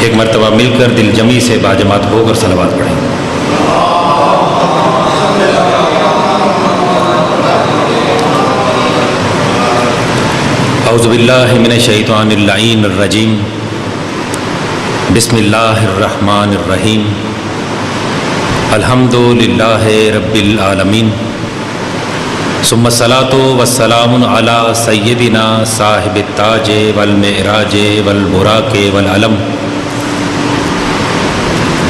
ایک مرتبہ مل کر دل جمی سے باجماعت ہو کر صلوات پڑھیں۔ اعوذ باللہ من الشیطان اللعین الرجیم، بسم اللہ الرحمن الرحیم، الحمد للہ رب العالمین، ثم الصلاۃ والسلام علی سیدنا صاحب التاج والمعراج والبراق والعلم،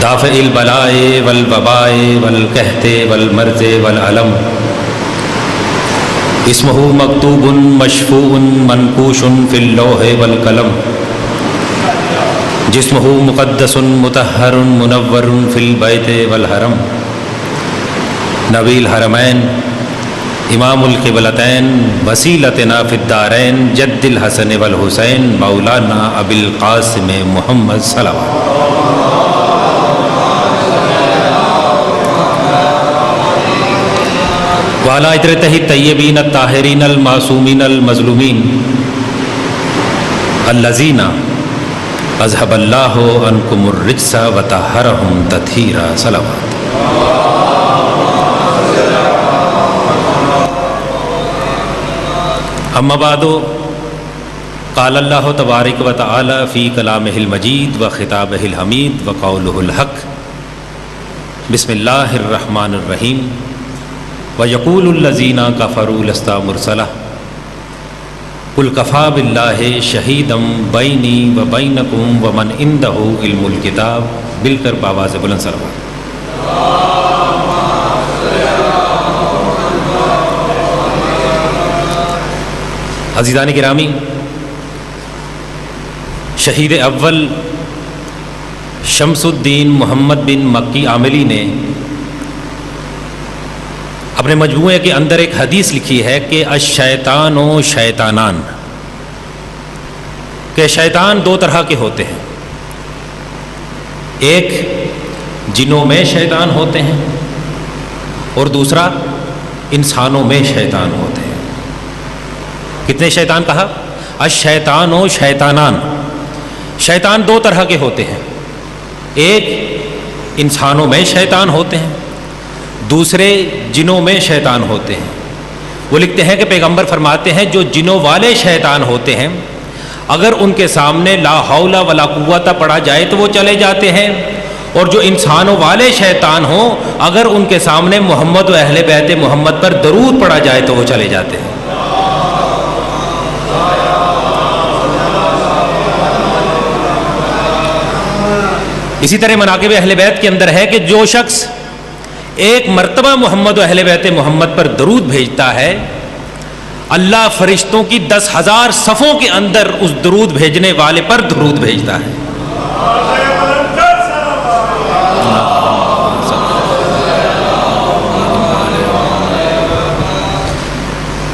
دافع البلاء والوباء والقحط والمرض والعلم، اسمہ مکتوب مشفوع منقوش فی اللوح والقلم، جسمہ مقدس مطہر منور فی البیت والحرم، نبی الحرمین امام القبلتین وسیلتنا فی الدارین جد الحسن والحسین مولانا ابی القاسم محمد صلوات۔ وعلی اطرتہ الطیبین الطاہرین المعصومین المظلومین الذین اذھب اللہ عنکم الرجس وطہرہم تطہیرا صلوات۔ اما بعد، قال اللہ تبارک و تعالی فی کلامہ المجید و خطابہ الحمید و قولہ الحق، بسم اللہ الرحمن الرحیم، وَيَقُولُ الَّذِينَ كَفَرُوا لَسْتَ مُرْسَلًا قُلْ كَفَى بِاللَّهِ شَهِيدًا بَيْنِي وَبَيْنَكُمْ وَمَنْ عِندَهُ عِلْمُ الْكِتَابِ، مل کر بآواز بلند صلوات۔ عزیزان گرامی، شہید اول شمس الدین محمد بن مکی عاملی نے اپنے مجموعے کے اندر ایک حدیث لکھی ہے کہ الشیطان و شیطانان، کہ شیطان دو طرح کے ہوتے ہیں، ایک جنوں میں شیطان ہوتے ہیں اور دوسرا انسانوں میں شیطان ہوتے ہیں۔ کتنے شیطان کہا؟ الشیطان و شیطانان، شیطان دو طرح کے ہوتے ہیں، ایک انسانوں میں شیطان ہوتے ہیں، دوسرے جنوں میں شیطان ہوتے ہیں۔ وہ لکھتے ہیں کہ پیغمبر فرماتے ہیں جو جنوں والے شیطان ہوتے ہیں اگر ان کے سامنے لا حول ولا قوت پڑھا جائے تو وہ چلے جاتے ہیں، اور جو انسانوں والے شیطان ہوں اگر ان کے سامنے محمد و اہل بیت محمد پر درود پڑھا جائے تو وہ چلے جاتے ہیں۔ اسی طرح مناقب اہل بیت کے اندر ہے کہ جو شخص ایک مرتبہ محمد و اہل بیت محمد پر درود بھیجتا ہے، اللہ فرشتوں کی 10,000 صفوں کے اندر اس درود بھیجنے والے پر درود بھیجتا ہے۔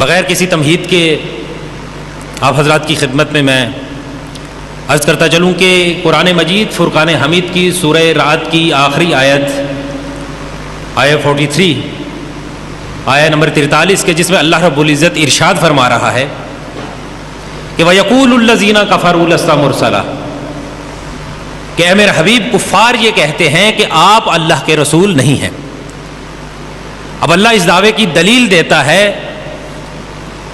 بغیر کسی تمہید کے آپ حضرات کی خدمت میں عرض کرتا چلوں کہ قرآن مجید فرقان حمید کی سورہ رعد کی آخری آیت، آیہ 43، آیہ نمبر 43 کے، جس میں اللہ رب العزت ارشاد فرما رہا ہے کہ وَيَقُولُ الَّذِينَ كَفَرُوا لَسْتَ مُرْسَلًا، کہ اے میرے حبیب کفار یہ کہتے ہیں کہ آپ اللہ کے رسول نہیں ہیں۔ اب اللہ اس دعوے کی دلیل دیتا ہے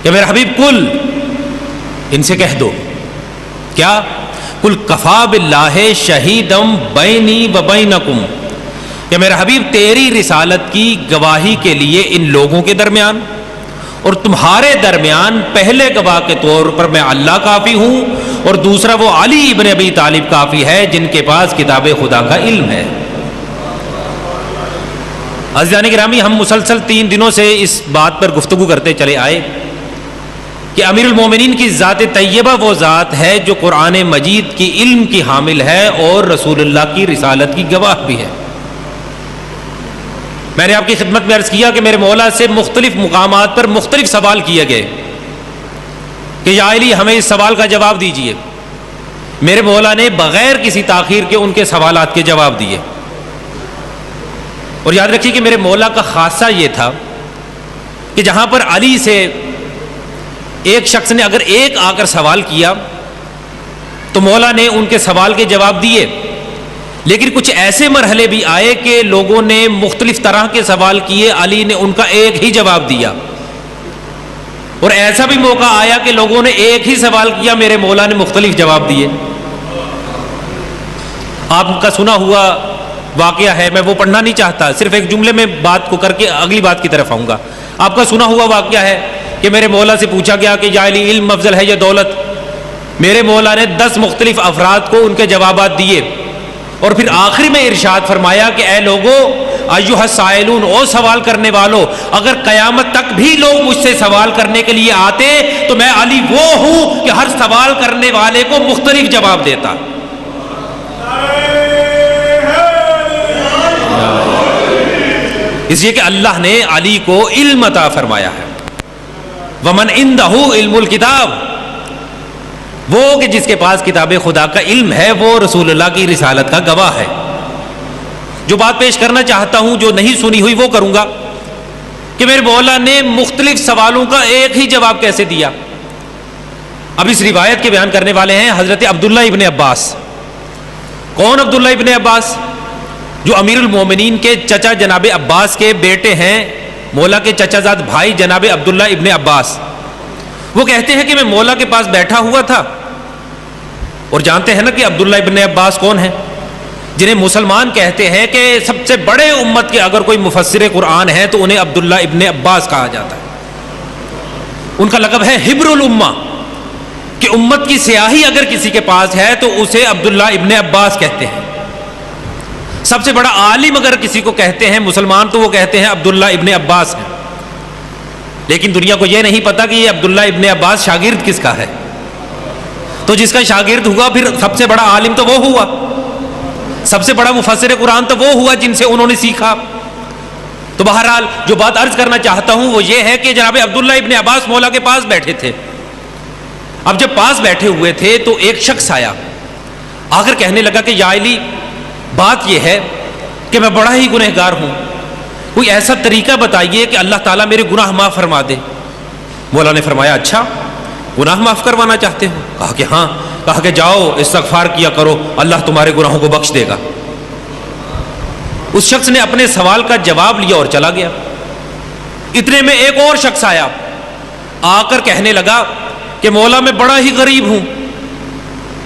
کہ میرے حبیب کل، ان سے کہہ دو کیا؟ قُلْ كَفَى بِاللَّهِ شَهِيدًا بَيْنِي وَبَيْنَكُمْ، کہ میرا حبیب تیری رسالت کی گواہی کے لیے ان لوگوں کے درمیان اور تمہارے درمیان پہلے گواہ کے طور پر میں اللہ کافی ہوں، اور دوسرا وہ علی ابن ابی طالب کافی ہے جن کے پاس کتاب خدا کا علم ہے۔ عزیزان گرامی، ہم مسلسل 3 دنوں سے اس بات پر گفتگو کرتے چلے آئے کہ امیر المومنین کی ذات طیبہ وہ ذات ہے جو قرآن مجید کی علم کی حامل ہے اور رسول اللہ کی رسالت کی گواہ بھی ہے۔ میں نے آپ کی خدمت میں عرض کیا کہ میرے مولا سے مختلف مقامات پر مختلف سوال کیے گئے کہ یا علی ہمیں اس سوال کا جواب دیجئے۔ میرے مولا نے بغیر کسی تاخیر کے ان کے سوالات کے جواب دیے۔ اور یاد رکھیے کہ میرے مولا کا خاصہ یہ تھا کہ جہاں پر علی سے ایک شخص نے اگر ایک آ کر سوال کیا تو مولا نے ان کے سوال کے جواب دیے، لیکن کچھ ایسے مرحلے بھی آئے کہ لوگوں نے مختلف طرح کے سوال کیے، علی نے ان کا ایک ہی جواب دیا، اور ایسا بھی موقع آیا کہ لوگوں نے ایک ہی سوال کیا، میرے مولا نے مختلف جواب دیے۔ آپ کا سنا ہوا واقعہ ہے، میں وہ پڑھنا نہیں چاہتا، صرف ایک جملے میں بات کو کر کے اگلی بات کی طرف آؤں گا۔ آپ کا سنا ہوا واقعہ ہے کہ میرے مولا سے پوچھا گیا کہ یا علی علم افضل ہے یا دولت؟ میرے مولا نے 10 مختلف افراد کو ان کے جوابات دیے، اور پھر آخری میں ارشاد فرمایا کہ اے لوگو ایھا السائلون، او سوال کرنے والو، اگر قیامت تک بھی لوگ مجھ سے سوال کرنے کے لیے آتے تو میں علی وہ ہوں کہ ہر سوال کرنے والے کو مختلف جواب دیتا۔ اس لیے کہ اللہ نے علی کو علم عطا فرمایا ہے۔ ومن عندہ علم الکتاب، وہ کہ جس کے پاس کتاب خدا کا علم ہے وہ رسول اللہ کی رسالت کا گواہ ہے۔ جو بات پیش کرنا چاہتا ہوں، جو نہیں سنی ہوئی وہ کروں گا کہ میرے مولا نے مختلف سوالوں کا ایک ہی جواب کیسے دیا۔ اب اس روایت کے بیان کرنے والے ہیں حضرت عبداللہ ابن عباس۔ کون عبداللہ ابن عباس؟ جو امیر المومنین کے چچا جناب عباس کے بیٹے ہیں، مولا کے چچا زاد بھائی جناب عبداللہ ابن عباس۔ وہ کہتے ہیں کہ میں مولا کے پاس بیٹھا ہوا تھا، اور جانتے ہیں نا کہ عبداللہ ابن عباس کون ہیں، جنہیں مسلمان کہتے ہیں کہ سب سے بڑے امت کے اگر کوئی مفسر قرآن ہے تو انہیں عبداللہ ابن عباس کہا جاتا ہے۔ ان کا لقب ہے حبر الامہ، کہ امت کی سیاہی اگر کسی کے پاس ہے تو اسے عبداللہ ابن عباس کہتے ہیں۔ سب سے بڑا عالم اگر کسی کو کہتے ہیں مسلمان تو وہ کہتے ہیں عبداللہ ابن عباس ہیں، لیکن دنیا کو یہ نہیں پتا کہ یہ عبداللہ ابن عباس شاگرد کس کا ہے۔ تو جس کا شاگرد ہوا پھر سب سے بڑا عالم تو وہ ہوا، سب سے بڑا مفسر قرآن تو وہ ہوا جن سے انہوں نے سیکھا۔ تو بہرحال جو بات عرض کرنا چاہتا ہوں وہ یہ ہے کہ جناب عبداللہ ابن عباس مولا کے پاس بیٹھے تھے۔ اب جب پاس بیٹھے ہوئے تھے تو ایک شخص آیا، آ کر کہنے لگا کہ یا علی، بات یہ ہے کہ میں بڑا ہی گنہگار ہوں، کوئی ایسا طریقہ بتائیے کہ اللہ تعالیٰ میرے گناہ معاف فرما دے۔ مولا نے فرمایا اچھا، گناہ معاف کروانا چاہتے ہو؟ کہا کہ ہاں۔ کہا کہ جاؤ استغفار کیا کرو، اللہ تمہارے گناہوں کو بخش دے گا۔ اس شخص نے اپنے سوال کا جواب لیا اور چلا گیا۔ اتنے میں ایک اور شخص آیا، آ کر کہنے لگا کہ مولا میں بڑا ہی غریب ہوں،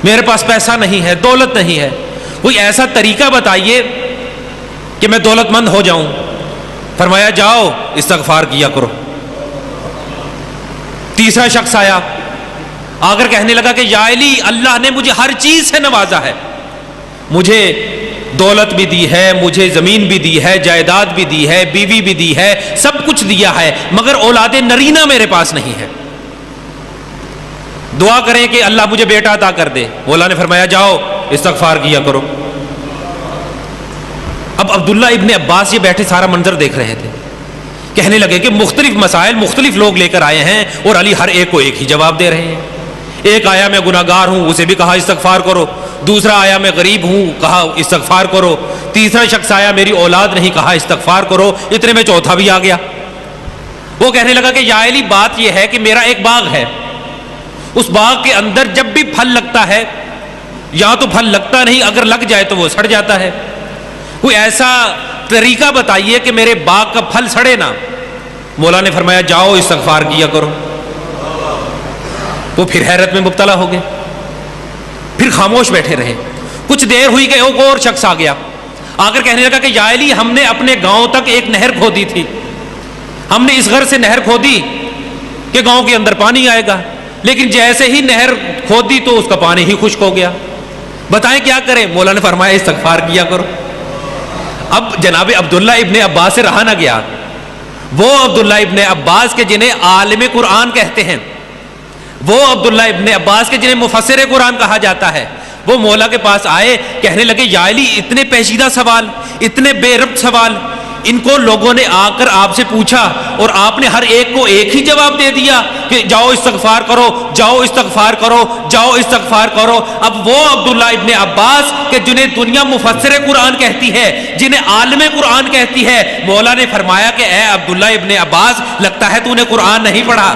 میرے پاس پیسہ نہیں ہے، دولت نہیں ہے، کوئی ایسا طریقہ بتائیے کہ میں دولت مند ہو جاؤں۔ فرمایا جاؤ استغفار کیا کرو۔ تیسرا شخص آیا، آ کر کہنے لگا کہ یا علی، اللہ نے مجھے ہر چیز سے نوازا ہے، مجھے دولت بھی دی ہے، مجھے زمین بھی دی ہے، جائیداد بھی دی ہے، بیوی بھی دی ہے، سب کچھ دیا ہے، مگر اولاد نرینہ میرے پاس نہیں ہے، دعا کریں کہ اللہ مجھے بیٹا عطا کر دے۔ مولا نے فرمایا جاؤ استغفار کیا کرو۔ اب عبداللہ ابن عباس یہ بیٹھے سارا منظر دیکھ رہے تھے، کہنے لگے کہ مختلف مسائل مختلف لوگ لے کر آئے ہیں اور علی ہر ایک کو ایک ہی جواب دے رہے ہیں۔ ایک آیا میں گناہگار ہوں، اسے بھی کہا استغفار کرو۔ دوسرا آیا میں غریب ہوں، کہا استغفار کرو۔ تیسرا شخص آیا میری اولاد نہیں، کہا استغفار کرو۔ اتنے میں چوتھا بھی آ گیا، وہ کہنے لگا کہ یا علی، بات یہ ہے کہ میرا ایک باغ ہے، اس باغ کے اندر جب بھی پھل لگتا ہے، یا تو پھل لگتا نہیں، اگر لگ جائے تو وہ سڑ جاتا ہے، کوئی ایسا طریقہ بتائیے کہ میرے باغ کا پھل سڑے نہ۔ مولا نے فرمایا جاؤ استغفار کیا کرو۔ وہ پھر حیرت میں مبتلا ہو گئے، پھر خاموش بیٹھے رہے۔ کچھ دیر ہوئی کہ ایک اور شخص آ گیا، آ کر کہنے لگا کہ یا علی، ہم نے اپنے گاؤں تک ایک نہر کھودی تھی، ہم نے اس غرض سے نہر کھودی کہ گاؤں کے اندر پانی آئے گا، لیکن جیسے ہی نہر کھودی تو اس کا پانی ہی خشک ہو گیا، بتائیں کیا کریں؟ مولا نے فرمایا استغفار کیا کرو۔ اب جناب عبداللہ ابن عباس سے رہا نہ گیا، وہ عبداللہ ابن عباس کے جنہیں عالم قرآن کہتے ہیں، وہ عبداللہ ابن عباس کے جنہیں مفسر قرآن کہا جاتا ہے، وہ مولا کے پاس آئے، کہنے لگے یا علی، اتنے پیچیدہ سوال، اتنے بے ربط سوال، ان کو لوگوں نے آ کر آپ سے پوچھا اور آپ نے ہر ایک کو ایک ہی جواب دے دیا کہ جاؤ استغفار کرو، جاؤ استغفار کرو، جاؤ استغفار کرو۔ اب وہ عبداللہ ابن عباس کہ جنہیں دنیا مفسر قرآن کہتی ہے، جنہیں عالم قرآن کہتی ہے، مولا نے فرمایا کہ اے عبداللہ ابن عباس، لگتا ہے تو نے قرآن نہیں پڑھا۔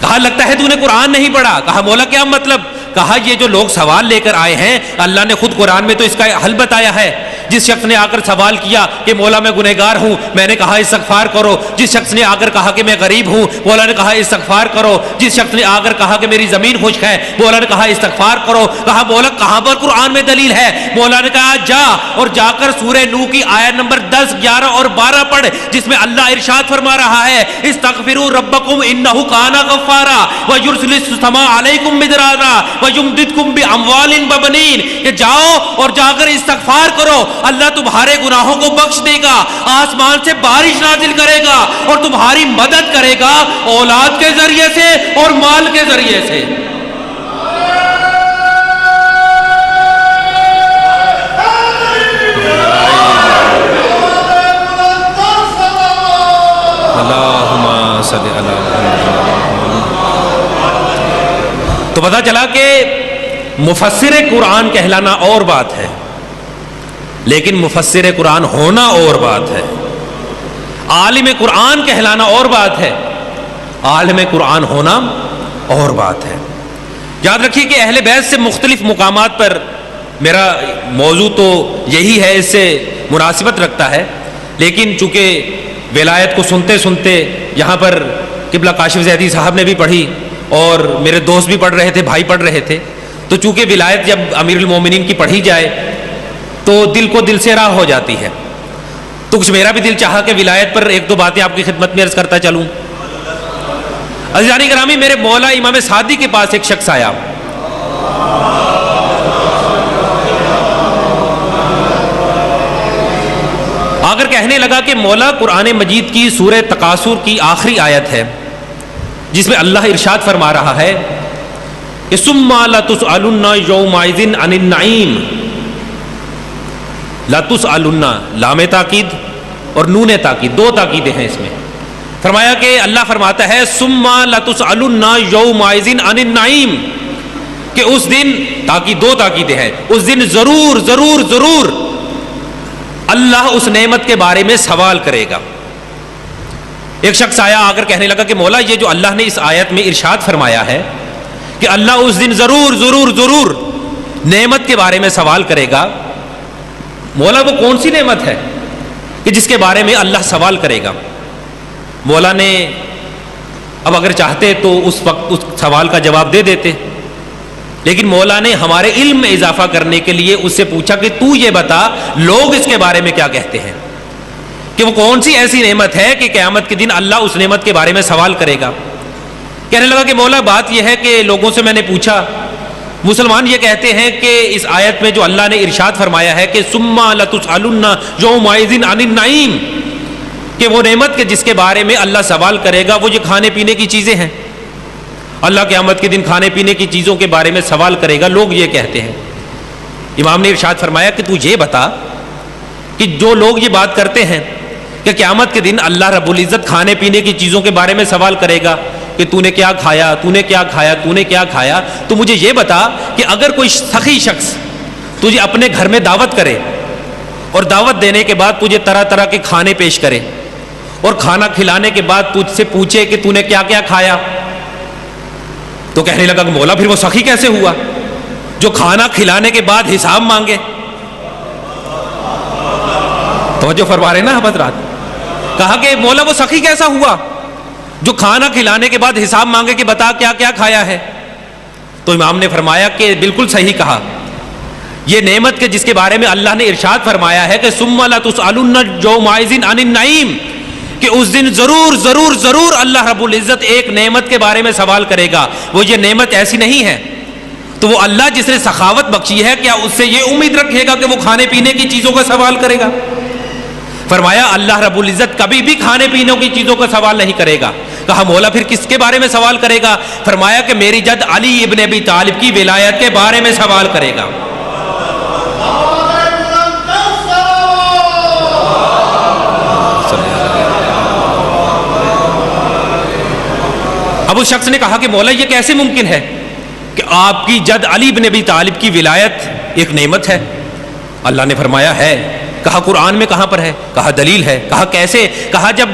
کہا لگتا ہے تو نے قرآن نہیں پڑھا. کہا مولا کیا مطلب؟ کہا یہ جو لوگ سوال لے کر آئے ہیں اللہ نے خود قرآن میں تو اس کا حل بتایا ہے. جس شخص نے آ کر سوال کیا کہ مولا میں گنہگار ہوں, میں نے کہا استغفار کرو. جس شخص نے آ کر کہا کہ میں غریب ہوں, مولا نے کہا استغفار کرو. جس شخص نے آ کر کہا کہ میری زمین خشک ہے, مولا نے کہا استغفار کرو. کہا مولا کہاں پر قرآن میں دلیل ہے؟ مولا نے کہا جا اور جا کر سورہ نوح کی آیت نمبر 10, 11 اور 12 پڑھ, جس میں اللہ ارشاد فرما رہا ہے استغفروا ربکم انہ کان غفارا ویرسل السماء علیکم مدرارا ویمددکم باموال وبنین. کہ جاؤ اور جا کر استغفار کرو, اللہ تمہارے گناہوں کو بخش دے گا, آسمان سے بارش نازل کرے گا اور تمہاری مدد کرے گا اولاد کے ذریعے سے اور مال کے ذریعے سے. اللہم صلی علی محمد. تو پتہ چلا کہ مفسر قرآن کہلانا اور بات ہے, لیکن مفسر قرآن ہونا اور بات ہے. عالم قرآن کہلانا اور بات ہے, عالم قرآن ہونا اور بات ہے. یاد رکھیے کہ اہل بیت سے مختلف مقامات پر, میرا موضوع تو یہی ہے, اس سے مناسبت رکھتا ہے, لیکن چونکہ ولایت کو سنتے سنتے یہاں پر قبلہ کاشف زیدی صاحب نے بھی پڑھی اور میرے دوست بھی پڑھ رہے تھے, بھائی پڑھ رہے تھے, تو چونکہ ولایت جب امیر المومنین کی پڑھی جائے تو دل کو دل سے راہ ہو جاتی ہے. تو کچھ میرا بھی دل چاہا کہ ولایت پر ایک دو باتیں آپ کی خدمت میں عرض کرتا چلوں. عزیزان گرامی, میرے مولا امام سعدی کے پاس ایک شخص آیا, آ کر کہنے لگا کہ مولا قرآن مجید کی سورہ تکاثر کی آخری آیت ہے جس میں اللہ ارشاد فرما رہا ہے ثم لتسألن یومئذ عن النعیم. لتسألن, لام تاکید اور نون تاکید, دو تاکیدیں ہیں اس میں. فرمایا کہ اللہ فرماتا ہے ثم لتسألن یومئذ عن النعیم, کہ اس دن, تاکید دو تاکیدیں ہیں, اس دن ضرور ضرور ضرور اللہ اس نعمت کے بارے میں سوال کرے گا. ایک شخص آیا, آ کر کہنے لگا کہ مولا یہ جو اللہ نے اس آیت میں ارشاد فرمایا ہے کہ اللہ اس دن ضرور ضرور ضرور نعمت کے بارے میں سوال کرے گا, مولا وہ کون سی نعمت ہے کہ جس کے بارے میں اللہ سوال کرے گا؟ مولا نے اب اگر چاہتے تو اس وقت اس سوال کا جواب دے دیتے, لیکن مولا نے ہمارے علم میں اضافہ کرنے کے لیے اس سے پوچھا کہ تو یہ بتا لوگ اس کے بارے میں کیا کہتے ہیں, کہ وہ کون سی ایسی نعمت ہے کہ قیامت کے دن اللہ اس نعمت کے بارے میں سوال کرے گا. کہنے لگا کہ مولا بات یہ ہے کہ لوگوں سے میں نے پوچھا, مسلمان یہ کہتے ہیں کہ اس آیت میں جو اللہ نے ارشاد فرمایا ہے کہ ثم لتسألن یومئذ عن النعیم, کہ وہ نعمت کے جس کے بارے میں اللہ سوال کرے گا وہ یہ کھانے پینے کی چیزیں ہیں. اللہ قیامت کے دن کھانے پینے کی چیزوں کے بارے میں سوال کرے گا, لوگ یہ کہتے ہیں. امام نے ارشاد فرمایا کہ تو یہ بتا کہ جو لوگ یہ بات کرتے ہیں کہ قیامت کے دن اللہ رب العزت کھانے پینے کی چیزوں کے بارے میں سوال کرے گا کہ تو نے کیا کھایا, تو نے کیا کھایا, تو نے کیا کھایا, تو مجھے یہ بتا کہ اگر کوئی سخی شخص تجھے اپنے گھر میں دعوت کرے اور دعوت دینے کے بعد تجھے طرح طرح کے کھانے پیش کرے اور کھانا کھلانے کے بعد تجھ سے پوچھے کہ تو نے کیا کیا کھایا, تو کہنے لگا کہ مولا پھر وہ سخی کیسے ہوا جو کھانا کھلانے کے بعد حساب مانگے؟ توجہ فرما رہے نا حضرات. کہا کہ مولا وہ سخی کیسا ہوا جو کھانا کھلانے کے بعد حساب مانگے کہ بتا کیا کیا کھایا ہے؟ تو امام نے فرمایا کہ بالکل صحیح کہا, یہ نعمت کے جس کے بارے میں اللہ نے ارشاد فرمایا ہے کہ ثم لتسألن یومئذ عن النعیم, کہ اس دن ضرور ضرور ضرور اللہ رب العزت ایک نعمت کے بارے میں سوال کرے گا. وہ یہ نعمت ایسی نہیں ہے تو وہ اللہ جس نے سخاوت بخشی ہے کیا اس سے یہ امید رکھے گا کہ وہ کھانے پینے کی چیزوں کا سوال کرے گا؟ فرمایا اللہ رب العزت کبھی بھی کھانے پینے کی چیزوں کا سوال نہیں کرے گا. کہا مولا پھر کس کے بارے میں سوال کرے گا؟ فرمایا کہ میری جد علی ابن ابی طالب کی ولایت کے بارے میں سوال کرے گا. اب اس شخص نے کہا کہ مولا یہ کیسے ممکن ہے کہ آپ کی جد علی بن ابی طالب کی ولایت ایک نعمت ہے؟ اللہ نے فرمایا ہے. کہا قرآن میں کہاں پر ہے؟ کہا دلیل ہے. کہا کیسے؟ کہا جب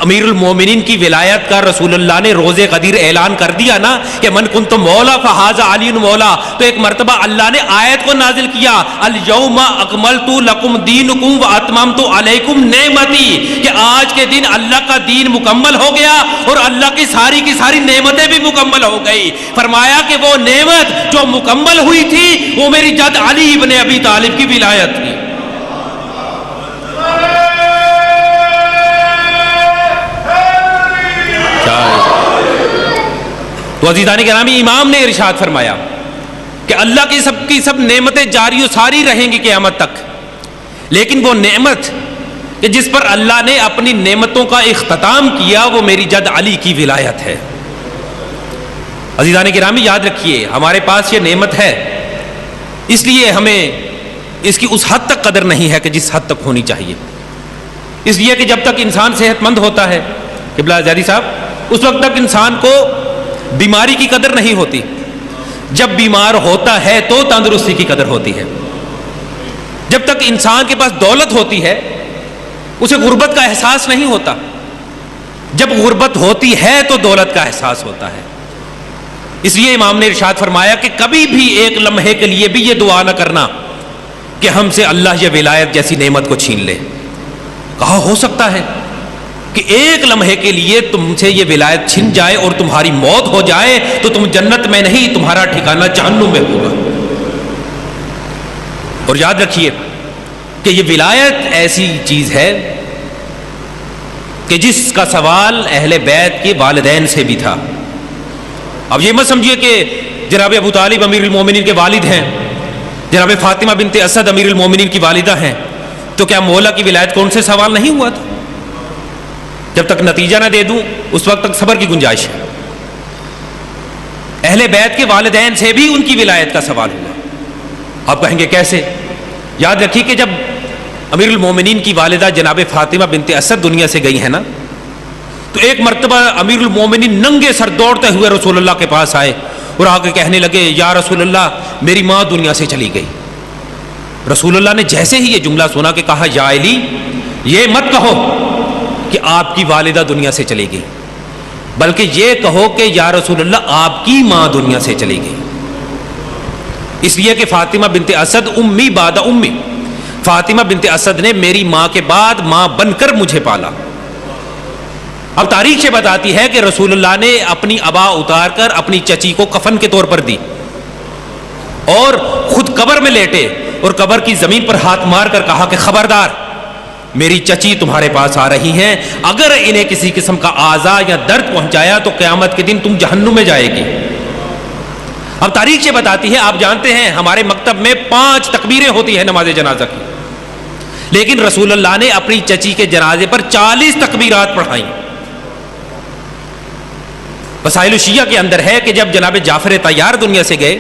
امیر المومنین کی ولایت کا رسول اللہ نے روز قدیر اعلان کر دیا نا کہ من کنت مولا فہذا علی مولا، تو ایک مرتبہ اللہ نے آیت کو نازل کیا الیوم اکملت لکم دینکم واتممت علیکم نعمتی، کہ آج کے دن اللہ کا دین مکمل ہو گیا اور اللہ کی ساری نعمتیں بھی مکمل ہو گئی۔ فرمایا کہ وہ نعمت جو مکمل ہوئی تھی وہ میری جد علی ابن ابی طالب کی ولایت تھی۔ تو عزیزان گرامی، امام نے ارشاد فرمایا کہ اللہ کی سب نعمتیں جاری و ساری رہیں گی قیامت تک، لیکن وہ نعمت کہ جس پر اللہ نے اپنی نعمتوں کا اختتام کیا وہ میری جد علی کی ولایت ہے۔ عزیزان گرامی یاد رکھیے، ہمارے پاس یہ نعمت ہے، اس لیے ہمیں اس کی اس حد تک قدر نہیں ہے کہ جس حد تک ہونی چاہیے، اس لیے کہ جب تک انسان صحت مند ہوتا ہے، قبلہ زیادی صاحب، اس وقت تک انسان کو بیماری کی قدر نہیں ہوتی، جب بیمار ہوتا ہے تو تندرستی کی قدر ہوتی ہے۔ جب تک انسان کے پاس دولت ہوتی ہے اسے غربت کا احساس نہیں ہوتا، جب غربت ہوتی ہے تو دولت کا احساس ہوتا ہے۔ اس لیے امام نے ارشاد فرمایا کہ کبھی بھی ایک لمحے کے لیے بھی یہ دعا نہ کرنا کہ ہم سے اللہ یہ ولایت جیسی نعمت کو چھین لے۔ کہا ہو سکتا ہے کہ ایک لمحے کے لیے تم سے یہ ولایت چھن جائے اور تمہاری موت ہو جائے تو تم جنت میں نہیں، تمہارا ٹھکانہ جہنم میں ہوگا۔ اور یاد رکھیے کہ یہ ولایت ایسی چیز ہے کہ جس کا سوال اہل بیت کے والدین سے بھی تھا۔ اب یہ مت سمجھیے کہ جناب ابو طالب امیر المومنین کے والد ہیں، جناب فاطمہ بنت اسد امیر المومنین کی والدہ ہیں، تو کیا مولا کی ولایت کو ان سے سوال نہیں ہوا تھا؟ جب تک نتیجہ نہ دے دوں اس وقت تک صبر کی گنجائش ہے۔ اہل بیت کے والدین سے بھی ان کی ولایت کا سوال ہوا۔ آپ کہیں گے کیسے؟ یاد رکھیے کہ جب امیر المومنین کی والدہ جناب فاطمہ بنت اسد دنیا سے گئی ہے نا، تو ایک مرتبہ امیر المومنین ننگے سر دوڑتے ہوئے رسول اللہ کے پاس آئے اور آ کے کہنے لگے یا رسول اللہ میری ماں دنیا سے چلی گئی۔ رسول اللہ نے جیسے ہی یہ جملہ سنا کہ کہا یا علی یہ مت کہو کہ آپ کی والدہ دنیا سے چلی گئی، بلکہ یہ کہو کہ یا رسول اللہ آپ کی ماں دنیا سے چلی گئی۔ اس لیے کہ فاطمہ بنت اسد امی بعد امی، فاطمہ بنت اسد نے میری ماں کے بعد ماں بن کر مجھے پالا۔ اب تاریخ سے بتاتی ہے کہ رسول اللہ نے اپنی ابا اتار کر اپنی چچی کو کفن کے طور پر دی اور خود قبر میں لیٹے اور قبر کی زمین پر ہاتھ مار کر کہا کہ خبردار، میری چچی تمہارے پاس آ رہی ہیں، اگر انہیں کسی قسم کا آزا یا درد پہنچایا تو قیامت کے دن تم جہنم میں جائے گی۔ اب تاریخ سے بتاتی ہے، آپ جانتے ہیں ہمارے مکتب میں 5 تکبیریں ہوتی ہیں نماز جنازہ کی، لیکن رسول اللہ نے اپنی چچی کے جنازے پر 40 تکبیرات پڑھائیں۔ وسائل الشیعہ کے اندر ہے کہ جب جناب جعفر طیار دنیا سے گئے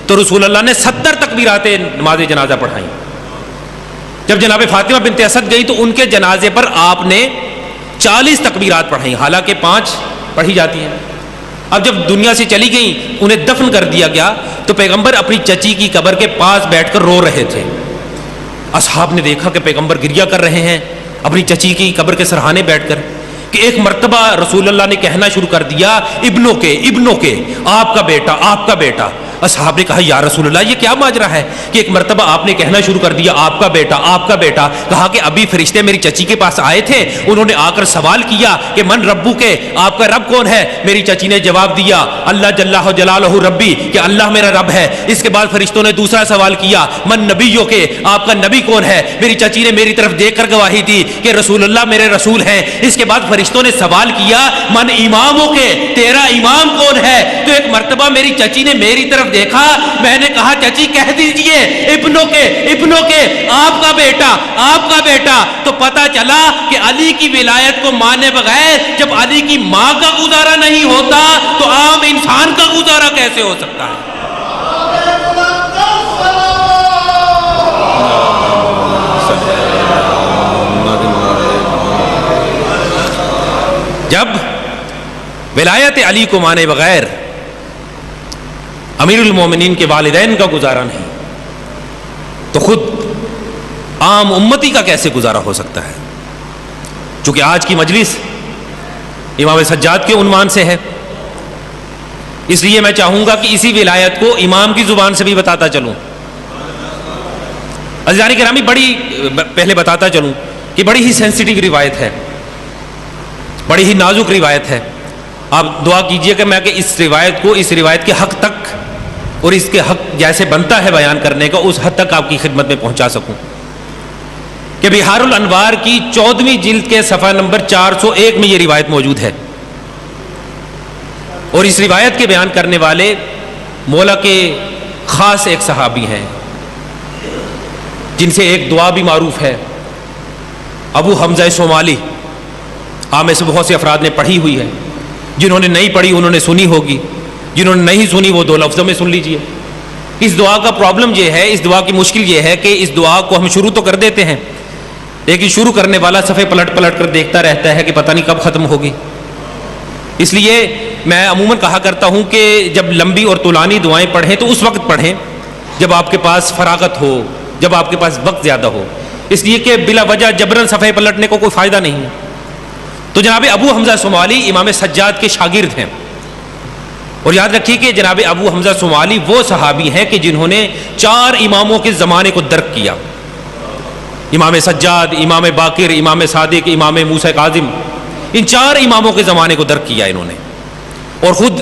تو رسول اللہ نے 70 تکبیرات نماز جنازہ پڑھائیں۔ جب جناب فاطمہ بنت اسد گئی تو ان کے جنازے پر آپ نے 40 تکبیرات پڑھائیں، حالانکہ 5 پڑھی جاتی ہیں۔ اب جب دنیا سے چلی گئیں انہیں دفن کر دیا گیا تو پیغمبر اپنی چچی کی قبر کے پاس بیٹھ کر رو رہے تھے۔ اصحاب نے دیکھا کہ پیغمبر گریہ کر رہے ہیں اپنی چچی کی قبر کے سرہانے بیٹھ کر، کہ ایک مرتبہ رسول اللہ نے کہنا شروع کر دیا ابنوں کے آپ کا بیٹا آپ کا بیٹا۔ اصحاب نے کہا یا رسول اللہ یہ کیا ماجرا ہے کہ ایک مرتبہ آپ نے کہنا شروع کر دیا آپ کا بیٹا آپ کا بیٹا؟ کہا کہ ابھی فرشتے میری چچی کے پاس آئے تھے، انہوں نے آ کر سوال کیا کہ من ربو کے، آپ کا رب کون ہے؟ میری چچی نے جواب دیا اللہ جلہ جلالہ ربی، کہ اللہ میرا رب ہے۔ اس کے بعد فرشتوں نے دوسرا سوال کیا من نبیوں کے، آپ کا نبی کون ہے؟ میری چچی نے میری طرف دیکھ کر گواہی دی کہ رسول اللہ میرے رسول ہیں۔ اس کے بعد فرشتوں نے سوال کیا من اماموں کے، تیرا امام کون ہے؟ تو ایک مرتبہ میری چچی نے میری طرف دیکھا، میں نے کہا چچی کہہ دیجئے ابنوں کے آپ کا بیٹا۔ تو پتا چلا کہ علی کی ولایت کو مانے بغیر جب علی کی ماں کا گزارا نہیں ہوتا تو عام انسان کا گزارا کیسے ہو سکتا ہے؟ جب ولایت علی کو مانے بغیر امیر المومنین کے والدین کا گزارا نہیں تو خود عام امتی کا کیسے گزارا ہو سکتا ہے؟ چونکہ آج کی مجلس امام سجاد کے عنوان سے ہے، اس لیے میں چاہوں گا کہ اسی ولایت کو امام کی زبان سے بھی بتاتا چلوں۔ عزیزان گرامی، پہلے بتاتا چلوں کہ بڑی ہی سینسٹیو روایت ہے، بڑی ہی نازک روایت ہے۔ آپ دعا کیجئے کہ میں اس روایت کے حق تک اور اس کے حق جیسے بنتا ہے بیان کرنے کا، اس حد تک آپ کی خدمت میں پہنچا سکوں کہ بہار الانوار کی 14ویں جلد کے صفحہ نمبر 401 میں یہ روایت موجود ہے، اور اس روایت کے بیان کرنے والے مولا کے خاص ایک صحابی ہیں جن سے ایک دعا بھی معروف ہے، ابو حمزہ صومالی۔ آپ میں سے بہت سے افراد نے پڑھی ہوئی ہے، جنہوں نے نہیں پڑھی انہوں نے سنی ہوگی، جنہوں نے نہیں سنی وہ 2 لفظوں میں سن لیجئے۔ اس دعا کا پرابلم یہ ہے، اس دعا کی مشکل یہ ہے کہ اس دعا کو ہم شروع تو کر دیتے ہیں، لیکن شروع کرنے والا صفحے پلٹ کر دیکھتا رہتا ہے کہ پتہ نہیں کب ختم ہوگی۔ اس لیے میں عموماً کہا کرتا ہوں کہ جب لمبی اور طولانی دعائیں پڑھیں تو اس وقت پڑھیں جب آپ کے پاس فراغت ہو، جب آپ کے پاس وقت زیادہ ہو، اس لیے کہ بلا وجہ جبرن صفحے پلٹنے کو کوئی فائدہ نہیں ہے۔ تو جناب ابو حمزہ صومالی امام سجاد کے شاگرد ہیں، اور یاد رکھیے کہ جناب ابو حمزہ صومالی وہ صحابی ہیں کہ جنہوں نے 4 اماموں کے زمانے کو درک کیا، امام سجاد، امام باقر، امام صادق، امام موسیٰ کاظم، ان 4 اماموں کے زمانے کو درک کیا انہوں نے۔ اور خود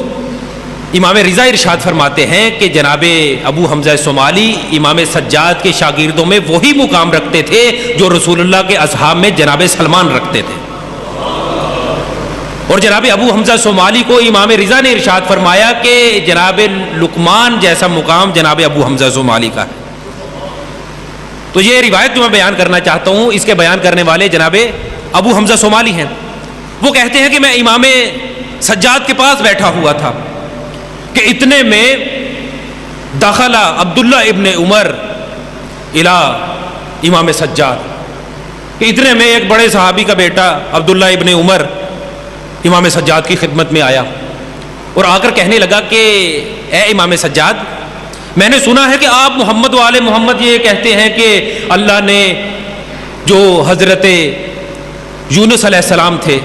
امام رضا ارشاد فرماتے ہیں کہ جناب ابو حمزہ صومالی امام سجاد کے شاگردوں میں وہی مقام رکھتے تھے جو رسول اللہ کے اصحاب میں جناب سلمان رکھتے تھے، اور جناب ابو حمزہ صومالی کو امام رضا نے ارشاد فرمایا کہ جناب لقمان جیسا مقام جناب ابو حمزہ صومالی کا ہے۔ تو یہ روایت جو میں بیان کرنا چاہتا ہوں، اس کے بیان کرنے والے جناب ابو حمزہ صومالی ہیں۔ وہ کہتے ہیں کہ میں امام سجاد کے پاس بیٹھا ہوا تھا کہ اتنے میں دخل عبداللہ ابن عمر الی امام سجاد، کہ اتنے میں ایک بڑے صحابی کا بیٹا عبداللہ ابن عمر امام سجاد کی خدمت میں آیا اور آ کر کہنے لگا کہ اے امام سجاد، میں نے سنا ہے کہ آپ محمد و آل محمد یہ کہتے ہیں کہ اللہ نے جو حضرت یونس علیہ السلام تھے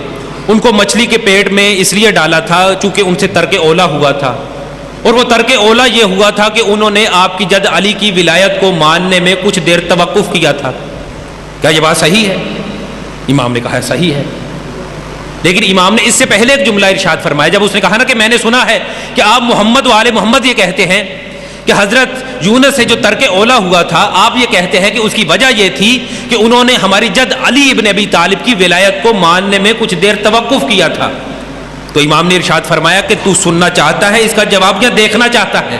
ان کو مچھلی کے پیٹ میں اس لیے ڈالا تھا چونکہ ان سے ترک اولا ہوا تھا، اور وہ ترک اولا یہ ہوا تھا کہ انہوں نے آپ کی جد علی کی ولایت کو ماننے میں کچھ دیر توقف کیا تھا، کیا یہ بات صحیح ہے؟ امام نے کہا صحیح ہے، لیکن امام نے اس سے پہلے ایک جملہ ارشاد فرمایا، جب اس نے کہا نا کہ میں نے سنا ہے کہ آپ محمد و آل محمد یہ کہتے ہیں کہ حضرت یونس سے جو ترک اولا ہوا تھا، آپ یہ کہتے ہیں کہ اس کی وجہ یہ تھی کہ انہوں نے ہماری جد علی ابن ابی طالب کی ولایت کو ماننے میں کچھ دیر توقف کیا تھا، تو امام نے ارشاد فرمایا کہ تو سننا چاہتا ہے اس کا جواب یا دیکھنا چاہتا ہے؟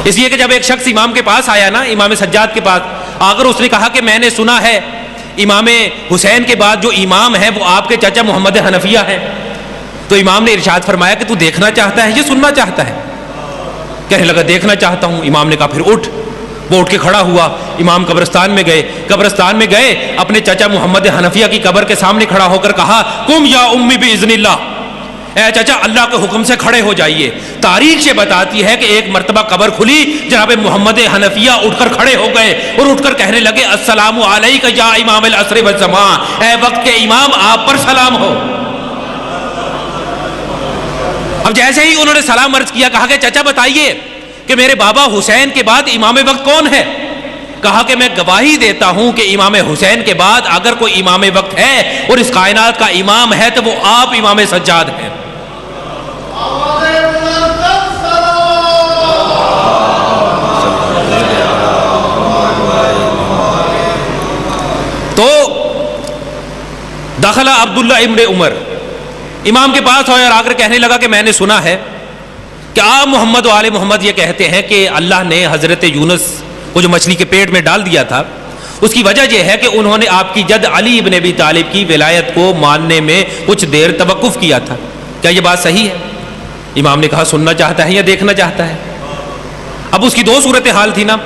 اس لیے کہ جب ایک شخص امام کے پاس آیا نا، امام سجاد کے پاس آ کر اس نے کہا کہ میں نے سنا ہے امام حسین کے بعد جو امام ہے وہ آپ کے چچا محمد حنفیہ ہے، تو امام نے ارشاد فرمایا کہ تو دیکھنا چاہتا ہے یا سننا چاہتا ہے؟ کہنے لگا دیکھنا چاہتا ہوں۔ امام نے کہا پھر اٹھ۔ وہ اٹھ کے کھڑا ہوا، امام قبرستان میں گئے، اپنے چچا محمد حنفیہ کی قبر کے سامنے کھڑا ہو کر کہا قم یا امی باذن اللہ، اے چچا اللہ کے حکم سے کھڑے ہو جائیے۔ تاریخ سے بتاتی ہے کہ ایک مرتبہ قبر کھلی، جناب محمد حنفیہ اٹھ کر کھڑے ہو گئے اور اٹھ کر کہنے لگے السلام علیک یا امام العصر والزمان، اے وقت کے امام آپ پر سلام ہو۔ اب جیسے ہی انہوں نے سلام عرض کیا، کہا کہ چچا بتائیے کہ میرے بابا حسین کے بعد امام وقت کون ہے؟ کہا کہ میں گواہی دیتا ہوں کہ امام حسین کے بعد اگر کوئی امام وقت ہے اور اس کائنات کا امام ہے تو وہ آپ امام سجاد ہیں۔ تو دخل عبداللہ ابن عمر، امام کے پاس آیا اور آ کر کہنے لگا کہ میں نے سنا ہے کہ آپ محمد و آل محمد یہ کہتے ہیں کہ اللہ نے حضرت یونس کو جو مچھلی کے پیٹ میں ڈال دیا تھا اس کی وجہ یہ ہے کہ انہوں نے آپ کی جد علی ابن ابی طالب کی ولایت کو ماننے میں کچھ دیر توقف کیا تھا، کیا یہ بات صحیح ہے؟ امام نے کہا سننا چاہتا ہے یا دیکھنا چاہتا ہے؟ اب اس کی 2 صورتحال تھی نا،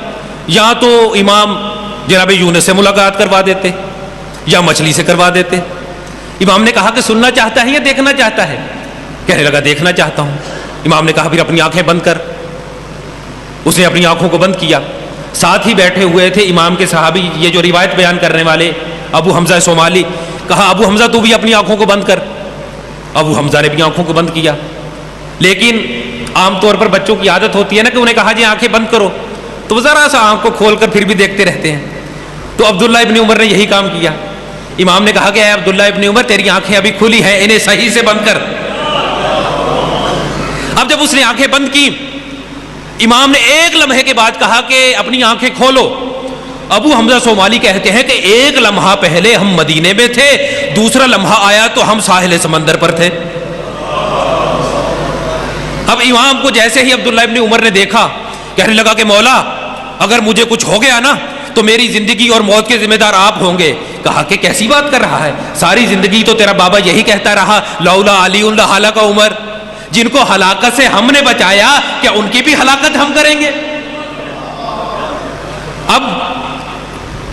یا تو امام جناب یونس سے ملاقات کروا دیتے یا مچھلی سے کروا دیتے۔ امام نے کہا کہ سننا چاہتا ہے یا دیکھنا چاہتا ہے؟ کہنے لگا دیکھنا چاہتا ہوں۔ امام نے کہا پھر اپنی آنکھیں بند کر۔ اس نے اپنی آنکھوں کو بند کیا، ساتھ ہی بیٹھے ہوئے تھے امام کے صحابی، یہ جو روایت بیان کرنے والے ابو حمزہ صومالی، کہا ابو حمزہ تو بھی اپنی آنکھوں کو بند کر. ابو حمزہ نے بھی آنکھوں کو بند کیا. لیکن عام طور پر بچوں کی عادت ہوتی ہے نا کہ انہیں کہا جی آنکھیں بند کرو تو وہ ذرا سا آنکھ کو کھول کر پھر بھی دیکھتے رہتے ہیں. تو عبداللہ ابن عمر نے یہی کام کیا. امام نے کہا کہ اے عبداللہ ابن عمر تیری آنکھیں ابھی کھلی ہیں, انہیں صحیح سے بند کر. اب جب اس نے آنکھیں بند کی, امام نے ایک لمحے کے بعد کہا کہ اپنی آنکھیں کھولو. ابو حمزہ صومالی کہتے ہیں کہ ایک لمحہ پہلے ہم مدینے میں تھے, دوسرا لمحہ آیا تو ہم ساحل سمندر پر تھے. اب امام کو جیسے ہی عبداللہ ابن عمر نے دیکھا, کہنے لگا کہ مولا اگر مجھے کچھ ہو گیا نا تو میری زندگی اور موت کے ذمہ دار آپ ہوں گے. کہا کہ کیسی بات کر رہا ہے, ساری زندگی تو تیرا بابا یہی کہتا رہا لولا علی لہلک عمر, جن کو ہلاکت سے ہم نے بچایا کیا ان کی بھی ہلاکت ہم کریں گے. اب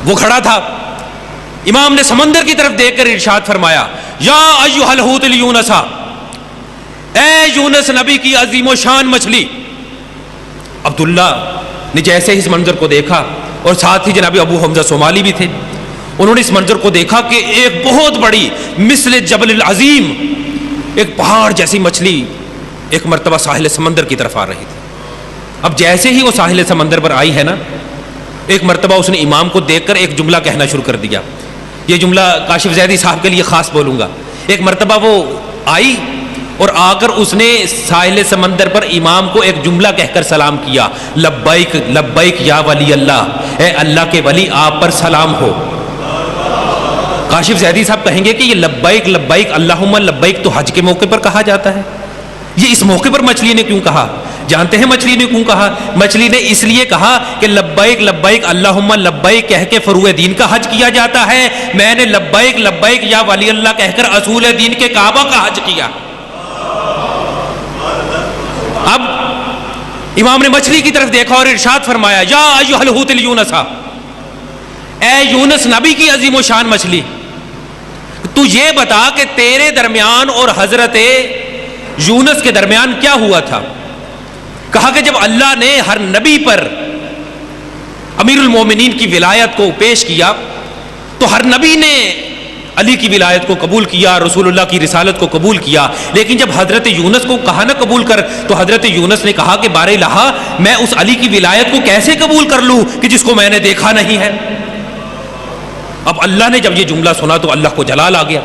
وہ کھڑا تھا, امام نے سمندر کی طرف دیکھ کر ارشاد فرمایا یا ایھا الحوت الیونس, اے یونس نبی کی عظیم و شان مچھلی. عبداللہ نے جیسے اس منظر کو دیکھا, اور ساتھ ہی جناب ابو حمزہ صومالی بھی تھے, انہوں نے اس منظر کو دیکھا کہ ایک بہت بڑی مثل جبل العظیم, ایک پہاڑ جیسی مچھلی ایک مرتبہ ساحل سمندر کی طرف آ رہی تھی. اب جیسے ہی وہ ساحل سمندر پر آئی ہے نا, ایک مرتبہ اس نے امام کو دیکھ کر ایک جملہ کہنا شروع کر دیا. یہ جملہ کاشف زیدی صاحب کے لیے خاص بولوں گا. ایک مرتبہ وہ آئی اور آ کر اس نے ساحل سمندر پر امام کو ایک جملہ کہہ کر سلام کیا, لبیک لبیک یا ولی اللہ, اے اللہ کے ولی آپ پر سلام ہو. کاشف زیدی صاحب کہیں گے کہ یہ لبیک لبیک اللہم لبیک تو حج کے موقع پر کہا جاتا ہے, یہ اس موقع پر مچھلی نے کیوں کہا؟ جانتے ہیں مچھلی نے کیوں کہا؟ مچھلی نے اس لیے کہا کہ لبیک لبیک اللہم لبیک کہہ کے فروع دین کا حج کیا جاتا ہے, میں نے لبیک لبیک یا ولی اللہ کہہ کر اصول دین کے کعبہ کا حج کیا. اب امام نے مچھلی کی طرف دیکھا اور ارشاد فرمایا یا ایھا الحوت الیونس, اے یونس نبی کی عظیم و شان مچھلی, تو یہ بتا کہ تیرے درمیان اور حضرت یونس کے درمیان کیا ہوا تھا. کہا کہ جب اللہ نے ہر نبی پر امیر المومنین کی ولایت کو پیش کیا تو ہر نبی نے علی کی ولایت کو قبول کیا, رسول اللہ کی رسالت کو قبول کیا, لیکن جب حضرت یونس کو کہا نہ قبول کر تو حضرت یونس نے کہا کہ بار الہ میں اس علی کی ولایت کو کیسے قبول کر لوں کہ جس کو میں نے دیکھا نہیں ہے. اب اللہ نے جب یہ جملہ سنا تو اللہ کو جلال آ گیا.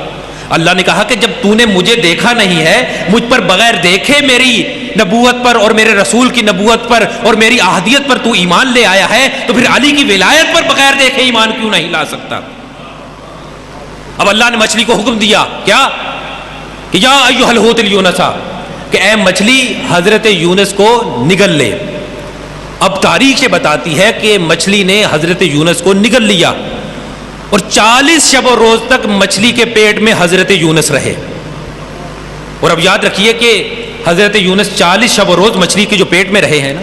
اللہ نے کہا کہ جب تو نے مجھے دیکھا نہیں ہے, مجھ پر بغیر دیکھے میری نبوت پر اور میرے رسول کی نبوت پر اور میری احادیت پر تو ایمان لے آیا ہے, تو پھر علی کی ولایت پر بغیر دیکھے ایمان کیوں نہیں لا سکتا. اب اللہ نے مچھلی کو حکم دیا کیا کہ یا ایھا الحوت الیونس, کہ اے مچھلی حضرت یونس کو نگل لے. اب تاریخ یہ بتاتی ہے کہ مچھلی نے حضرت یونس کو نگل لیا اور 40 شب و روز تک مچھلی کے پیٹ میں حضرت یونس رہے. اور اب یاد رکھیے کہ حضرت یونس 40 شب و روز مچھلی کے جو پیٹ میں رہے ہیں نا,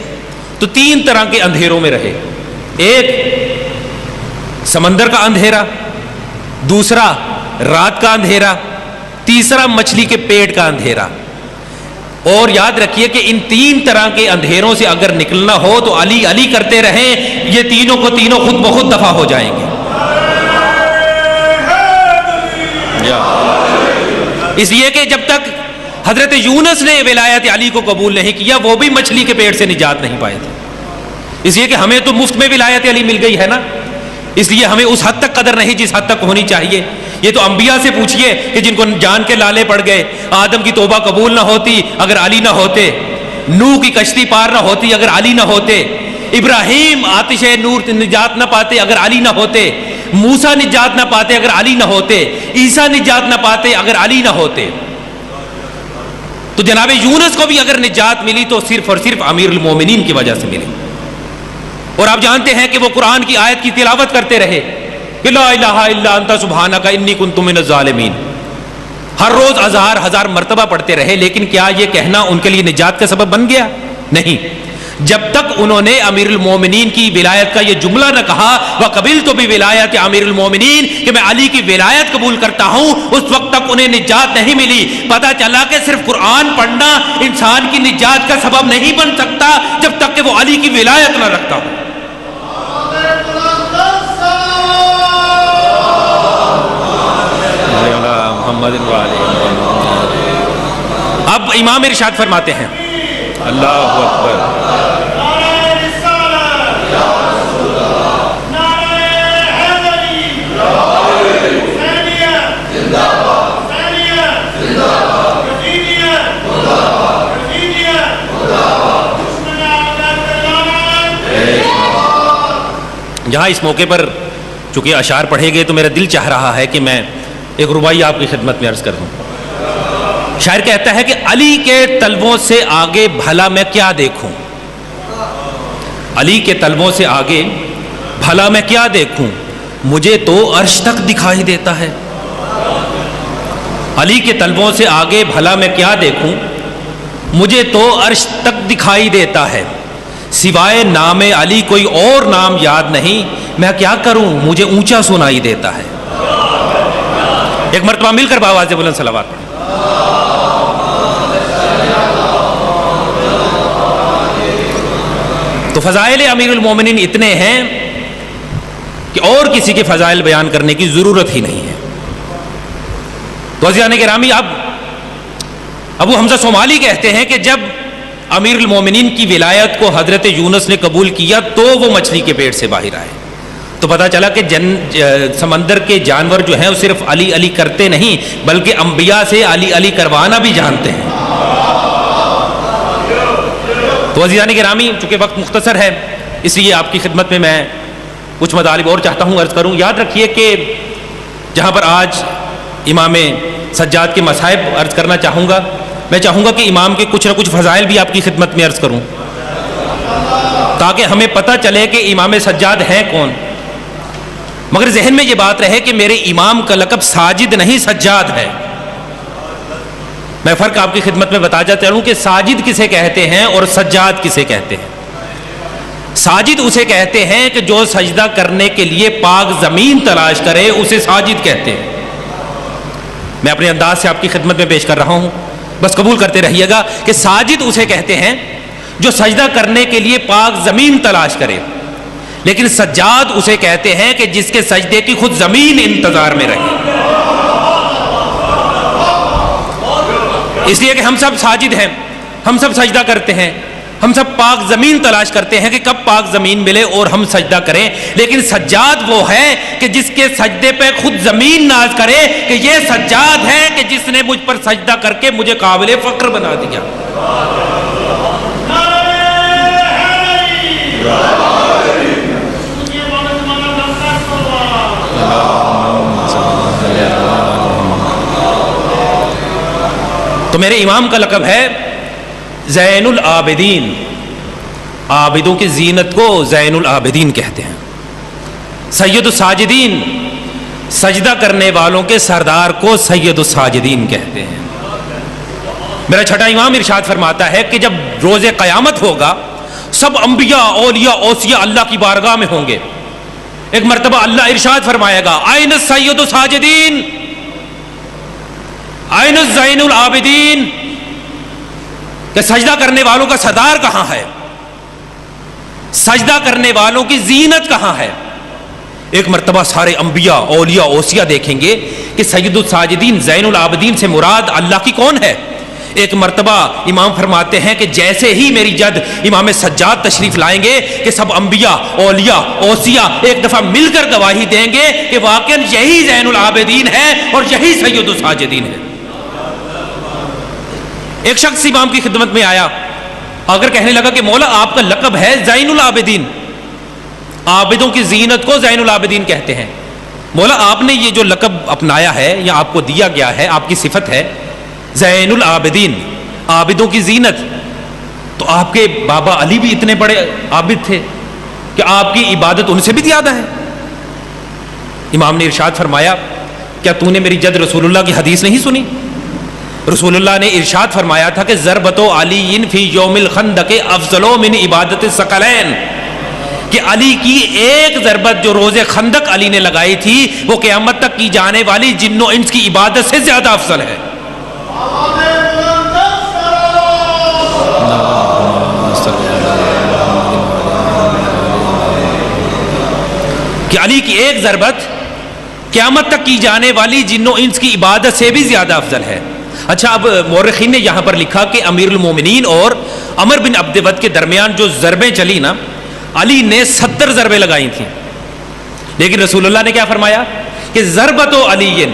تو 3 طرح کے اندھیروں میں رہے. ایک سمندر کا اندھیرا, دوسرا رات کا اندھیرا, تیسرا مچھلی کے پیٹ کا اندھیرا. اور یاد رکھیے کہ ان 3 طرح کے اندھیروں سے اگر نکلنا ہو تو علی علی کرتے رہیں, یہ تینوں کو تینوں خود بخود دفع ہو جائیں گے. اس لیے کہ جب تک حضرت یونس نے ولایت علی کو قبول نہیں کیا وہ بھی مچھلی کے پیٹ سے نجات نہیں پائے تھے. اس لیے کہ ہمیں تو مفت میں ولایت علی مل گئی ہے نا, اس لیے ہمیں اس حد تک قدر نہیں جس حد تک ہونی چاہیے. یہ تو انبیاء سے پوچھئے کہ جن کو جان کے لالے پڑ گئے, آدم کی توبہ قبول نہ ہوتی اگر علی نہ ہوتے, نوح کی کشتی پار نہ ہوتی اگر علی نہ ہوتے, ابراہیم آتش نور نجات نہ پاتے اگر علی نہ ہوتے, موسیٰ نجات نہ پاتے اگر علی نہ ہوتے, عیسیٰ نجات نہ پاتے اگر علی نہ ہوتے. تو جناب یونس کو بھی اگر نجات ملی تو صرف اور صرف امیر المومنین کی وجہ سے ملی. اور آپ جانتے ہیں کہ وہ قرآن کی آیت کی تلاوت کرتے رہے کہ لا الہ الا انت سبحانک انی کنت من الظالمین, ہر روز ہزار مرتبہ پڑھتے رہے. لیکن کیا یہ کہنا ان کے لیے نجات کا سبب بن گیا؟ نہیں. جب تک انہوں نے امیر المومنین کی ولایت کا یہ جملہ نہ کہا وَقَبِلْتُ بِوِلَایَتِ امیر المومنین, کہ میں علی کی ولایت قبول کرتا ہوں, اس وقت تک انہیں نجات نہیں ملی. پتہ چلا کہ صرف قرآن پڑھنا انسان کی نجات کا سبب نہیں بن سکتا جب تک کہ وہ علی کی ولایت نہ رکھتا ہو. محمد وعلی محمد۔ اب امام ارشاد فرماتے ہیں، اللہ اکبر، یہاں اس موقع پر چونکہ اشعار پڑھے گئے تو میرا دل چاہ رہا ہے کہ میں ایک ربائی آپ کی خدمت میں عرض کر دوں۔ شاعر کہتا ہے کہ علی کے طلبوں سے آگے بھلا میں کیا دیکھوں، علی کے طلبوں سے آگے بھلا میں کیا دیکھوں، مجھے تو عرش تک دکھائی دیتا ہے۔ علی کے طلبوں سے آگے بھلا میں کیا دیکھوں، مجھے تو عرش تک دکھائی دیتا ہے، سوائے نام علی کوئی اور نام یاد نہیں، میں کیا کروں مجھے اونچا سنائی دیتا ہے۔ ایک مرتبہ مل کر باواز بلند صلوات پڑھیں۔ تو فضائل امیر المومنین اتنے ہیں کہ اور کسی کے فضائل بیان کرنے کی ضرورت ہی نہیں ہے۔ تو عزیزان گرامی، اب ابو حمزہ صومالی کہتے ہیں کہ جب امیر المومنین کی ولایت کو حضرت یونس نے قبول کیا تو وہ مچھلی کے پیٹ سے باہر آئے، تو پتہ چلا کہ سمندر کے جانور جو ہیں وہ صرف علی علی کرتے نہیں بلکہ انبیاء سے علی علی کروانا بھی جانتے ہیں۔ تو عزیزان گرامی، چونکہ وقت مختصر ہے اس لیے آپ کی خدمت میں میں کچھ مطالب اور چاہتا ہوں عرض کروں۔ یاد رکھیے کہ جہاں پر آج امام سجاد کے مصائب عرض کرنا چاہوں گا، میں چاہوں گا کہ امام کے کچھ نہ کچھ فضائل بھی آپ کی خدمت میں عرض کروں تاکہ ہمیں پتہ چلے کہ امام سجاد ہیں کون، مگر ذہن میں یہ بات رہے کہ میرے امام کا لقب ساجد نہیں سجاد ہے۔ میں فرق آپ کی خدمت میں بتاتا چلوں کہ ساجد کسے کہتے ہیں اور سجاد کسے کہتے ہیں۔ ساجد اسے کہتے ہیں کہ جو سجدہ کرنے کے لیے پاک زمین تلاش کرے اسے ساجد کہتے ہیں۔ میں اپنے انداز سے آپ کی خدمت میں پیش کر رہا ہوں، بس قبول کرتے رہیے گا کہ ساجد اسے کہتے ہیں جو سجدہ کرنے کے لیے پاک زمین تلاش کرے، لیکن سجاد اسے کہتے ہیں کہ جس کے سجدے کی خود زمین انتظار میں رہے۔ اس لیے کہ ہم سب ساجد ہیں، ہم سب سجدہ کرتے ہیں، ہم سب پاک زمین تلاش کرتے ہیں کہ کب پاک زمین ملے اور ہم سجدہ کریں، لیکن سجاد وہ ہے کہ جس کے سجدے پہ خود زمین ناز کرے کہ یہ سجاد ہے کہ جس نے مجھ پر سجدہ کر کے مجھے قابل فخر بنا دیا۔ تو میرے امام کا لقب ہے زین العابدین، عابدوں کی زینت کو زین العابدین کہتے ہیں۔ سید الساجدین، سجدہ کرنے والوں کے سردار کو سید الساجدین کہتے ہیں۔ میرا چھٹا امام ارشاد فرماتا ہے کہ جب روز قیامت ہوگا سب انبیاء، اولیاء، اوصیاء اللہ کی بارگاہ میں ہوں گے۔ ایک مرتبہ اللہ ارشاد فرمائے گا آئین السید الساجدین، آئین الزین العابدین، کہ سجدہ کرنے والوں کا سردار کہاں ہے، سجدہ کرنے والوں کی زینت کہاں ہے۔ ایک مرتبہ سارے انبیاء، اولیاء، اوصیاء دیکھیں گے کہ سید الساجدین، زین العابدین سے مراد اللہ کی کون ہے۔ ایک مرتبہ امام فرماتے ہیں کہ جیسے ہی میری جد امام سجاد تشریف لائیں گے کہ سب انبیاء، اولیاء، اوصیاء ایک دفعہ مل کر گواہی دیں گے کہ واقعاً یہی زین العابدین ہے اور یہی سید الساجدین ہے۔ ایک شخص امام کی خدمت میں آیا، اگر کہنے لگا کہ مولا آپ کا لقب ہے زین العابدین، عابدوں کی زینت کو زین العابدین کہتے ہیں، مولا آپ نے یہ جو لقب اپنایا ہے یا آپ کو دیا گیا ہے، آپ کی صفت ہے زین العابدین، عابدوں کی زینت، تو آپ کے بابا علی بھی اتنے بڑے عابد تھے کہ آپ کی عبادت ان سے بھی زیادہ ہے۔ امام نے ارشاد فرمایا کیا تو نے میری جد رسول اللہ کی حدیث نہیں سنی؟ رسول اللہ نے ارشاد فرمایا تھا کہ ضربت علی فی یوم الخندق افضل من عبادت الثقلین، کہ علی کی ایک ضربت جو روز خندق علی نے لگائی تھی وہ قیامت تک کی جانے والی جن و انس کی عبادت سے زیادہ افضل ہے۔ کہ علی کی ایک ضربت قیامت تک کی جانے والی جن و انس کی عبادت سے بھی زیادہ افضل ہے۔ اچھا، اب مورخین نے یہاں پر لکھا کہ امیر المومنین اور عمر بن عبد ود کے درمیان جو ضربیں چلی نا، علی نے 70 ضربیں لگائی تھیں، لیکن رسول اللہ نے کیا فرمایا کہ ضربت علی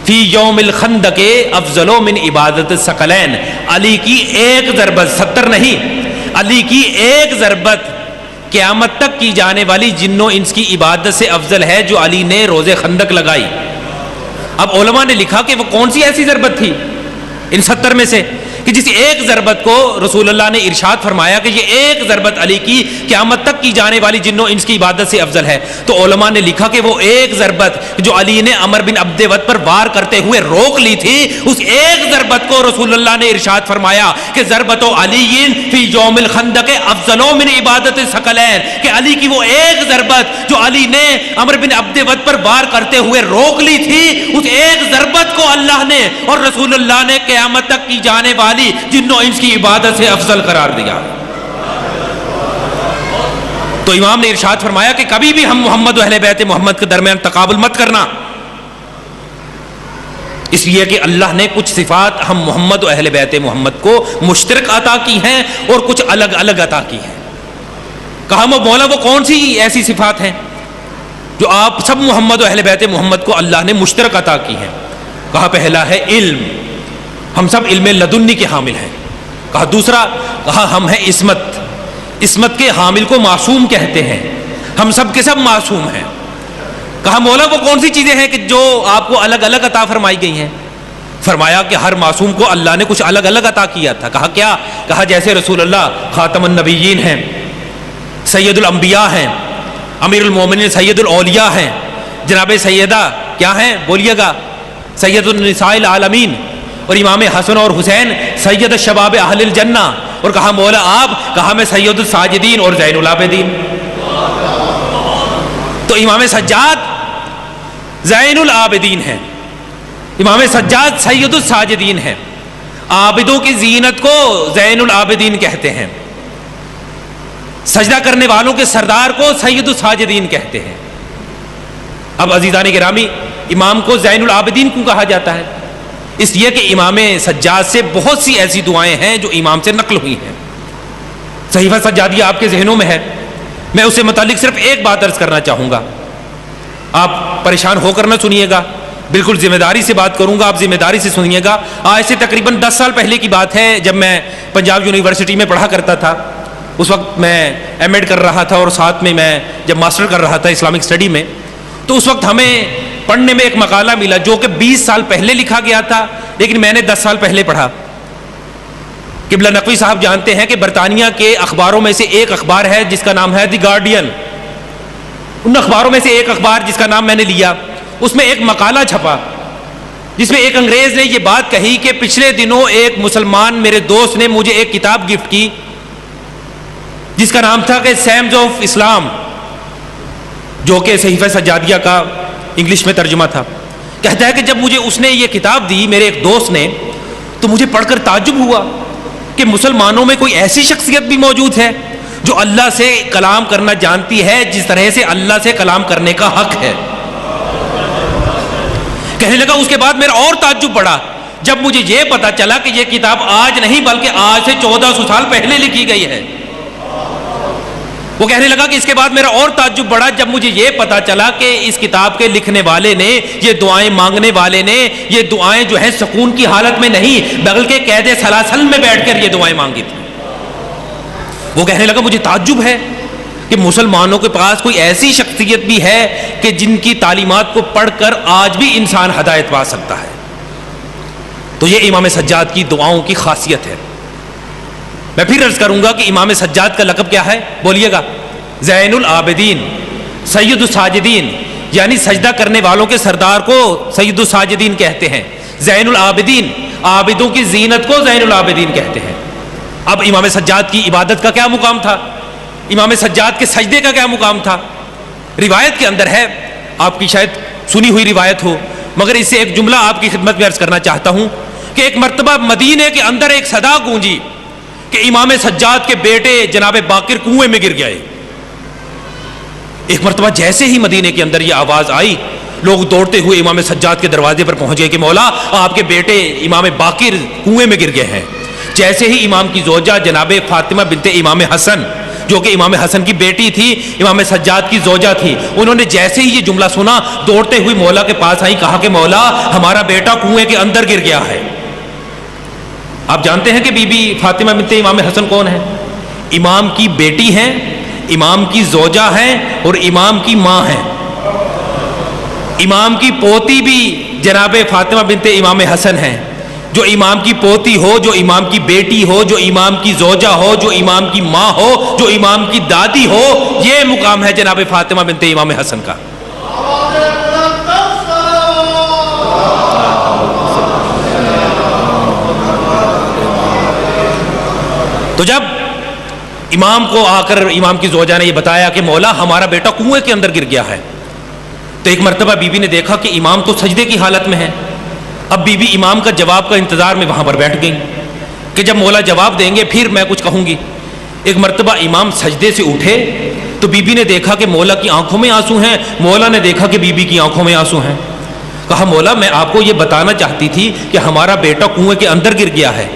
فی یوم الخندق افضل من عبادت الثقلین، علی کی ایک ضربت، 70 نہیں، علی کی ایک ضربت قیامت تک کی جانے والی جن و انس کی عبادت سے افضل ہے جو علی نے روز خندق لگائی۔ اب علماء نے لکھا کہ وہ کون سی ایسی ضربت تھی ان 70 میں سے کہ جس ایک ضربت کو رسول اللہ نے ارشاد فرمایا کہ یہ ایک ضربت علی کی قیامت تک کی جانے والی جن و انس کی عبادت سے افضل ہے، تو علماء نے لکھا کہ وہ ایک ضربت جو علی نے عمر بن عبد ود پر وار کرتے ہوئے روک لی تھی، اس ایک ضربت کو رسول اللہ نے ارشاد فرمایا کہ ضربت علی فی یوم الخندق افضل من عبادت الثقلین، کہ علی کی وہ ایک ضربت جو علی نے عمر بن عبد ود پر وار کرتے ہوئے روک لی تھی، اس ایک ضربت کو اللہ نے اور رسول اللہ نے قیامت تک کی جانے والی جن و انس کی عبادت سے افضل قرار دیا۔ تو امام نے ارشاد فرمایا کہ کبھی بھی ہم محمد و اہل بیت محمد کے درمیان تقابل مت کرنا، اس لیے کہ اللہ نے کچھ صفات ہم محمد و اہل بیت محمد کو مشترک عطا کی ہیں اور کچھ الگ الگ عطا کی ہیں۔ کہا مولا وہ کون سی ایسی صفات ہیں جو آپ سب محمد و اہل بیت محمد کو اللہ نے مشترک عطا کی ہیں؟ کہا پہلا ہے علم، ہم سب علم لدنی کے حامل ہیں۔ کہا دوسرا، کہا ہم ہیں عصمت، عصمت کے حامل کو معصوم کہتے ہیں، ہم سب کے سب معصوم ہیں۔ کہا مولا وہ کون سی چیزیں ہیں کہ جو آپ کو الگ الگ عطا فرمائی گئی ہیں؟ فرمایا کہ ہر معصوم کو اللہ نے کچھ الگ الگ عطا کیا تھا۔ کہا کیا؟ کہا جیسے رسول اللہ خاتم النبیین ہیں، سید الانبیاء ہیں، امیر المومنین سید الاولیاء ہیں، جناب سیدہ کیا ہیں بولیے گا، سید النساء العالمین، اور امام حسن اور حسین سید الشباب اہل الجنہ۔ اور کہا مولا آپ؟ کہا میں سید الساجدین اور زین العابدین۔ تو امام سجاد زین العابدین ہیں، امام سجاد سید الساجدین ہیں، عابدوں کی زینت کو زین العابدین کہتے ہیں، سجدہ کرنے والوں کے سردار کو سید الساجدین کہتے ہیں۔ اب عزیزان گرامی، امام کو زین العابدین کیوں کہا جاتا ہے؟ اس لیے کہ امام سجاد سے بہت سی ایسی دعائیں ہیں جو امام سے نقل ہوئی ہیں۔ صحیفہ سجادیہ آپ کے ذہنوں میں ہے، میں اس سے متعلق صرف ایک بات عرض کرنا چاہوں گا، آپ پریشان ہو کر نہ سنیے گا، بالکل ذمہ داری سے بات کروں گا، آپ ذمہ داری سے سنیے گا۔ آج سے تقریباً 10 سال پہلے کی بات ہے، جب میں پنجاب یونیورسٹی میں پڑھا کرتا تھا، اس وقت میں ایم ایڈ کر رہا تھا اور ساتھ میں جب ماسٹر کر رہا تھا اسلامک اسٹڈی میں، تو اس وقت ہمیں پڑھنے میں ایک مقالہ ملا جو کہ 20 سال پہلے لکھا گیا تھا، لیکن میں نے 10 سال پہلے پڑھا۔ قبلہ نقوی صاحب جانتے ہیں کہ برطانیہ کے اخباروں میں سے ایک اخبار ہے جس کا نام ہے دی گارڈین، ان اخباروں میں سے ایک اخبار جس کا نام میں نے لیا، اس میں ایک مقالہ چھپا جس میں ایک انگریز نے یہ بات کہی کہ پچھلے دنوں ایک مسلمان میرے دوست نے مجھے ایک کتاب گفٹ کی جس کا نام تھا کہ سیمز آف اسلام، جو کہ صحیفہ سجادیہ کا انگلش میں ترجمہ تھا۔ کہتا ہے کہ جب مجھے اس نے یہ کتاب دی میرے ایک دوست نے، تو مجھے پڑھ کر تعجب ہوا کہ مسلمانوں میں کوئی ایسی شخصیت بھی موجود ہے جو اللہ سے کلام کرنا جانتی ہے جس طرح سے اللہ سے کلام کرنے کا حق ہے۔ کہنے لگا اس کے بعد میرا اور تعجب بڑھا جب مجھے یہ پتا چلا کہ یہ کتاب آج نہیں بلکہ آج سے 1400 سال پہلے لکھی گئی ہے۔ وہ کہنے لگا کہ اس کے بعد میرا اور تعجب بڑھا جب مجھے یہ پتا چلا کہ اس کتاب کے لکھنے والے نے، یہ دعائیں مانگنے والے نے، یہ دعائیں جو ہیں سکون کی حالت میں نہیں بلکہ قید سلاسل میں بیٹھ کر یہ دعائیں مانگی تھی۔ وہ کہنے لگا مجھے تعجب ہے کہ مسلمانوں کے پاس کوئی ایسی شخصیت بھی ہے کہ جن کی تعلیمات کو پڑھ کر آج بھی انسان ہدایت پا سکتا ہے۔ تو یہ امام سجاد کی دعاؤں کی خاصیت ہے۔ میں پھر عرض کروں گا کہ امام سجاد کا لقب کیا ہے؟ بولیے گا، زین العابدین، سید الساجدین، یعنی سجدہ کرنے والوں کے سردار کو سید الساجدین کہتے ہیں، زین العابدین، عابدوں کی زینت کو زین العابدین کہتے ہیں۔ اب امام سجاد کی عبادت کا کیا مقام تھا؟ امام سجاد کے سجدے کا کیا مقام تھا؟ روایت کے اندر ہے، آپ کی شاید سنی ہوئی روایت ہو، مگر اس سے ایک جملہ آپ کی خدمت میں عرض کرنا چاہتا ہوں کہ ایک مرتبہ مدینے کے اندر ایک صدا گونجی کہ امام سجاد کے بیٹے جناب باقر کنویں میں گر گئے۔ ایک مرتبہ جیسے ہی مدینے کے اندر یہ آواز آئی لوگ دوڑتے ہوئے امام سجاد کے دروازے پر پہنچ گئے کہ مولا آپ کے بیٹے امام باقر کنویں میں گر گئے ہیں۔ جیسے ہی امام کی زوجہ جناب فاطمہ بنت امام حسن جو کہ امام حسن کی بیٹی تھی، امام سجاد کی زوجہ تھی، انہوں نے جیسے ہی یہ جملہ سنا دوڑتے ہوئے مولا کے پاس آئی، کہا کہ مولا ہمارا بیٹا کنویں کے اندر گر گیا ہے۔ آپ جانتے ہیں کہ بی بی فاطمہ بنت امام حسن کون ہے؟ امام کی بیٹی ہیں، امام کی زوجہ ہیں اور امام کی ماں ہیں۔ امام کی پوتی بھی جناب فاطمہ بنت امام حسن ہیں۔ جو امام کی پوتی ہو، جو امام کی بیٹی ہو، جو امام کی زوجہ ہو، جو امام کی ماں ہو، جو امام کی دادی ہو، یہ مقام ہے جناب فاطمہ بنت امام حسن کا۔ تو جب امام کو آ کر امام کی زوجہ نے یہ بتایا کہ مولا ہمارا بیٹا کنویں کے اندر گر گیا ہے، تو ایک مرتبہ بی بی نے دیکھا کہ امام تو سجدے کی حالت میں ہے۔ اب بی بی امام کا جواب کا انتظار میں وہاں پر بیٹھ گئی کہ جب مولا جواب دیں گے پھر میں کچھ کہوں گی۔ ایک مرتبہ امام سجدے سے اٹھے تو بی بی نے دیکھا کہ مولا کی آنکھوں میں آنسو ہیں، مولا نے دیکھا کہ بی بی کی آنکھوں میں آنسو ہیں۔ کہا مولا میں آپ کو یہ بتانا چاہتی تھی کہ ہمارا بیٹا کنویں کے اندر گر گیا ہے۔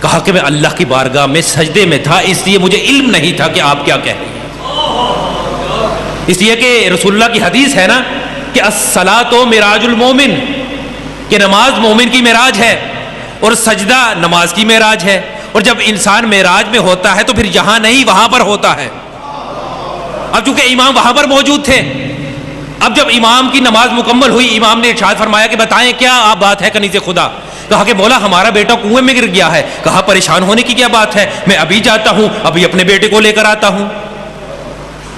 کہا کہ میں اللہ کی بارگاہ میں سجدے میں تھا، اس لیے مجھے علم نہیں تھا کہ آپ کیا کہہ رہے ہیں۔ اس لیے کہ رسول اللہ کی حدیث ہے نا کہ الصلاۃ معراج المومن، کہ نماز مومن کی معراج ہے اور سجدہ نماز کی معراج ہے، اور جب انسان معراج میں ہوتا ہے تو پھر یہاں نہیں وہاں پر ہوتا ہے۔ اب چونکہ امام وہاں پر موجود تھے، اب جب امام کی نماز مکمل ہوئی امام نے ارشاد فرمایا کہ بتائیں کیا آپ بات ہے کنیز خدا؟ کہا کہ مولا ہمارا بیٹا کنویں میں گر گیا ہے۔ کہا پریشان ہونے کی کیا بات ہے، میں ابھی جاتا ہوں، ابھی اپنے بیٹے کو لے کر آتا ہوں۔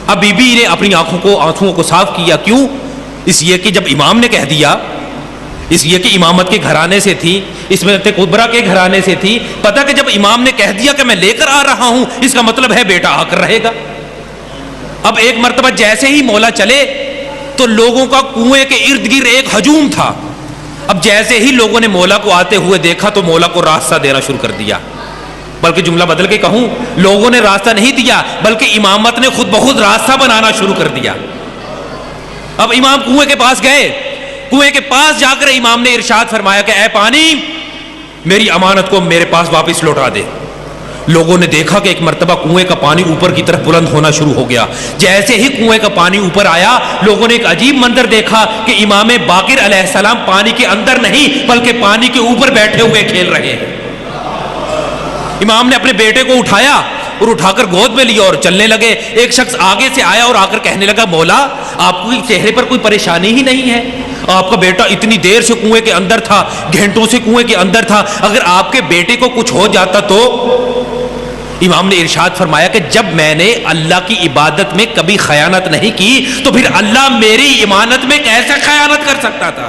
اب بی بی نے اپنی آنکھوں کو صاف کیا، کیوں؟ اس لیے کہ جب امام نے کہہ دیا، اس لیے کہ امامت کے گھرانے سے تھی، اسمت کبریٰ کے گھرانے سے تھی، پتہ کہ جب امام نے کہہ دیا کہ میں لے کر آ رہا ہوں اس کا مطلب ہے بیٹا آ کر رہے گا۔ اب ایک مرتبہ جیسے ہی مولا چلے تو لوگوں کا کنویں کے ارد گرد ایک ہجوم تھا۔ اب جیسے ہی لوگوں نے مولا کو آتے ہوئے دیکھا تو مولا کو راستہ دینا شروع کر دیا، بلکہ جملہ بدل کے کہوں لوگوں نے راستہ نہیں دیا بلکہ امامت نے خود بخود راستہ بنانا شروع کر دیا۔ اب امام کنویں کے پاس گئے، کنویں کے پاس جا کر امام نے ارشاد فرمایا کہ اے پانی میری امانت کو میرے پاس واپس لوٹا دے۔ لوگوں نے دیکھا کہ ایک مرتبہ کنویں کا پانی اوپر کی طرف بلند ہونا شروع ہو گیا۔ جیسے ہی کنویں کا پانی اوپر آیا لوگوں نے ایک عجیب منظر دیکھا کہ امام باقر علیہ السلام پانی کے اندر نہیں بلکہ پانی کے اوپر بیٹھے ہوئے کھیل رہے ہیں۔ امام نے اپنے بیٹے کو اٹھایا اور اٹھا کر گود میں لیا اور چلنے لگے۔ ایک شخص آگے سے آیا اور آ کر کہنے لگا مولا آپ کو چہرے پر کوئی پریشانی ہی نہیں ہے، آپ کا بیٹا اتنی دیر سے کنویں کے اندر تھا، گھنٹوں سے کنویں کے اندر تھا، اگر آپ کے بیٹے کو کچھ ہو جاتا تو؟ امام نے ارشاد فرمایا کہ جب میں نے اللہ کی عبادت میں کبھی خیانت نہیں کی تو پھر اللہ میری امانت میں کیسے خیانت کر سکتا تھا؟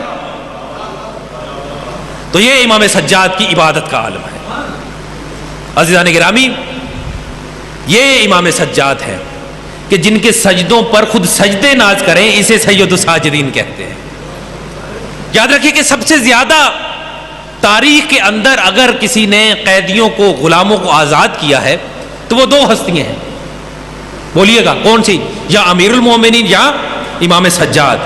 تو یہ امام سجاد کی عبادت کا عالم ہے۔ عزیزان گرامی، یہ امام سجاد ہے کہ جن کے سجدوں پر خود سجدے ناز کریں، اسے سید الساجدین کہتے ہیں۔ یاد رکھیے کہ سب سے زیادہ تاریخ کے اندر اگر کسی نے قیدیوں کو غلاموں کو آزاد کیا ہے تو وہ دو ہستیاں ہیں، بولیے گا کون سی؟ یا امیر المومنین یا امام سجاد۔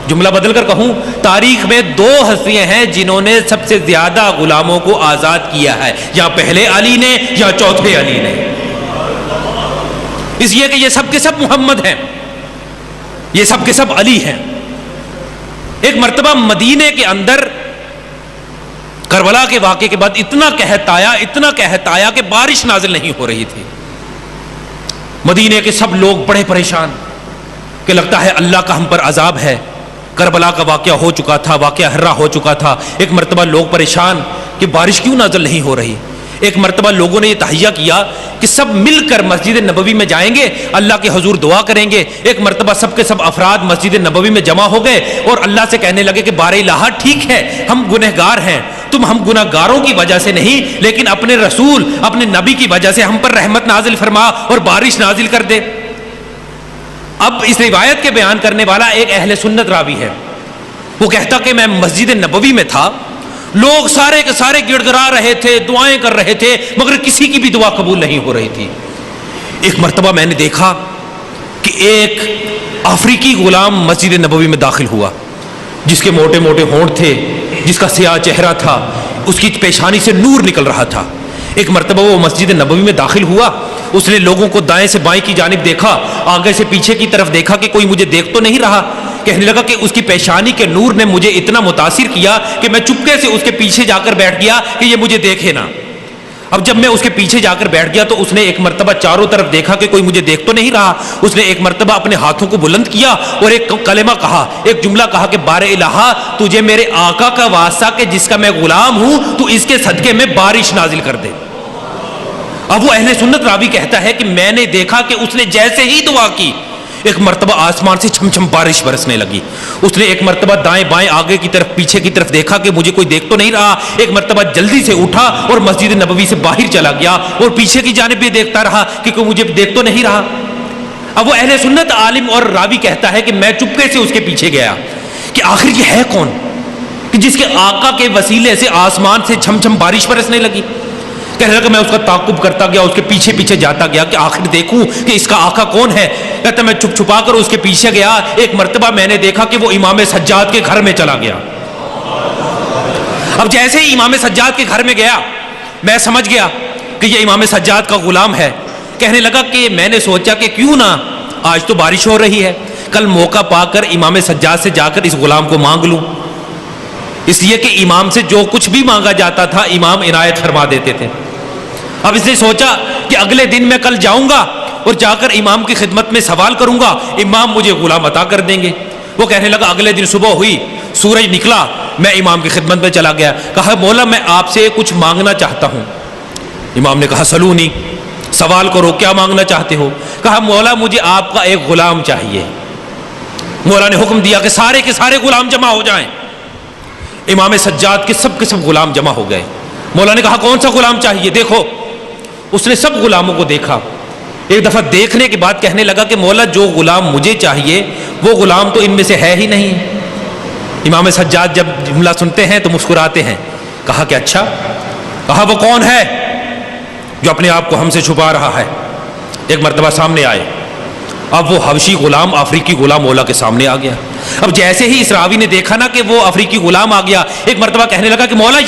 جملہ بدل کر کہوں تاریخ میں دو ہستیاں ہیں جنہوں نے سب سے زیادہ غلاموں کو آزاد کیا ہے، یا پہلے علی نے یا چوتھے علی نے، اس لیے کہ یہ سب کے سب محمد ہیں، یہ سب کے سب علی ہیں۔ ایک مرتبہ مدینے کے اندر کربلا کے واقعے کے بعد اتنا قحط آیا کہ بارش نازل نہیں ہو رہی تھی۔ مدینے کے سب لوگ بڑے پریشان کہ لگتا ہے اللہ کا ہم پر عذاب ہے۔ کربلا کا واقعہ ہو چکا تھا، واقعہ ہررا ہو چکا تھا۔ ایک مرتبہ لوگ پریشان کہ بارش کیوں نازل نہیں ہو رہی۔ ایک مرتبہ لوگوں نے یہ تہیہ کیا کہ سب مل کر مسجد نبوی میں جائیں گے، اللہ کے حضور دعا کریں گے۔ ایک مرتبہ سب کے سب افراد مسجد نبوی میں جمع ہو گئے اور اللہ سے کہنے لگے کہ بار الہ ٹھیک ہے ہم گنہگار ہیں، تم ہم گنہگاروں کی وجہ سے نہیں لیکن اپنے رسول اپنے نبی کی وجہ سے ہم پر رحمت نازل فرما اور بارش نازل کر دے۔ اب اس روایت کے بیان کرنے والا ایک اہل سنت راوی ہے، وہ کہتا کہ میں مسجد نبوی میں تھا، لوگ سارے کے سارے گڑ گڑا رہے تھے، دعائیں کر رہے تھے، مگر کسی کی بھی دعا قبول نہیں ہو رہی تھی۔ ایک مرتبہ میں نے دیکھا کہ ایک افریقی غلام مسجد نبوی میں داخل ہوا، جس کے موٹے موٹے ہونٹ تھے، جس کا سیاہ چہرہ تھا، اس کی پیشانی سے نور نکل رہا تھا۔ ایک مرتبہ وہ مسجد نبوی میں داخل ہوا، اس نے لوگوں کو دائیں سے بائیں کی جانب دیکھا، آگے سے پیچھے کی طرف دیکھا کہ کوئی مجھے دیکھ تو نہیں رہا۔ کہنے لگا کہ اس کی پیشانی کے نور نے مجھے اتنا متاثر کیا کہ میں چپکے سے اس کے پیچھے جا کر بیٹھ گیا کہ یہ مجھے دیکھے نہ۔ اب جب میں اس کے پیچھے جا کر بیٹھ گیا تو اس نے ایک مرتبہ چاروں طرف دیکھا کہ کوئی مجھے دیکھ تو نہیں رہا۔ اس نے ایک مرتبہ اپنے ہاتھوں کو بلند کیا اور ایک کلمہ کہا، ایک جملہ کہا کہ بار الہ، تجھے میرے آقا کا واسطہ کہ جس کا میں غلام ہوں، تو اس کے صدقے میں بارش نازل کر دے۔ اب وہ اہل سنت راوی کہتا ہے کہ میں نے دیکھا کہ اس نے جیسے ہی دعا کی، ایک مرتبہ آسمان سے چھم چھم بارش برسنے لگی۔ اس نے ایک مرتبہ دائیں بائیں آگے کی طرف پیچھے کی طرف دیکھا کہ مجھے کوئی دیکھ تو نہیں رہا۔ ایک مرتبہ جلدی سے اٹھا اور مسجد نبوی سے باہر چلا گیا اور پیچھے کی جانب بھی دیکھتا رہا کہ کوئی مجھے دیکھ تو نہیں رہا۔ اب وہ اہل سنت عالم اور راوی کہتا ہے کہ میں چپکے سے اس کے پیچھے گیا کہ آخر یہ ہے کون کہ جس کے آقا کے وسیلے سے آسمان سے چھم چھم بارش برسنے لگی۔ کہنے لگا میں اس کا تعاقب کرتا گیا، اس کے پیچھے پیچھے جاتا گیا کہ آخر دیکھوں کہ اس کا آقا کون ہے۔ کہتا میں چھپ چھپا کر اس کے پیچھے گیا، ایک مرتبہ میں نے دیکھا کہ وہ امام سجاد کے گھر میں چلا گیا۔ اب جیسے ہی امام سجاد کے گھر میں گیا میں سمجھ گیا کہ یہ امام سجاد کا غلام ہے۔ کہنے لگا کہ میں نے سوچا کہ کیوں نہ آج تو بارش ہو رہی ہے، کل موقع پا کر امام سجاد سے جا کر اس غلام کو مانگ لوں، اس لیے کہ امام سے جو کچھ بھی مانگا جاتا تھا امام عنایت فرما دیتے تھے۔ اب اس نے سوچا کہ اگلے دن میں کل جاؤں گا اور جا کر امام کی خدمت میں سوال کروں گا، امام مجھے غلام عطا کر دیں گے۔ وہ کہنے لگا اگلے دن صبح ہوئی، سورج نکلا، میں امام کی خدمت میں چلا گیا، کہا مولا میں آپ سے کچھ مانگنا چاہتا ہوں۔ امام نے کہا سلونی، سوال کرو، کیا مانگنا چاہتے ہو؟ کہا مولا مجھے آپ کا ایک غلام چاہیے۔ مولا نے حکم دیا کہ سارے کے سارے غلام جمع ہو جائیں۔ امام سجاد کے سب غلام جمع ہو گئے۔ مولا نے کہا کون سا غلام چاہیے؟ دیکھو۔ اس نے سب غلاموں کو دیکھا، ایک دفعہ دیکھنے کے بعد کہنے لگا کہ مولا جو غلام مجھے چاہیے وہ غلام تو ان میں سے ہے ہی نہیں۔ امام سجاد جب جملہ سنتے ہیں تو مسکراتے ہیں۔ کہا کہ اچھا، کہا وہ کون ہے جو اپنے آپ کو ہم سے چھپا رہا ہے؟ ایک مرتبہ سامنے آئے، اب وہ حبشی غلام، افریقی غلام مولا کے سامنے آ گیا۔ اب جیسے ہی اس راوی نے دیکھا نا کہ وہ افریقی غلام آ گیا، ایک مرتبہ کہنے لگا کہ مولا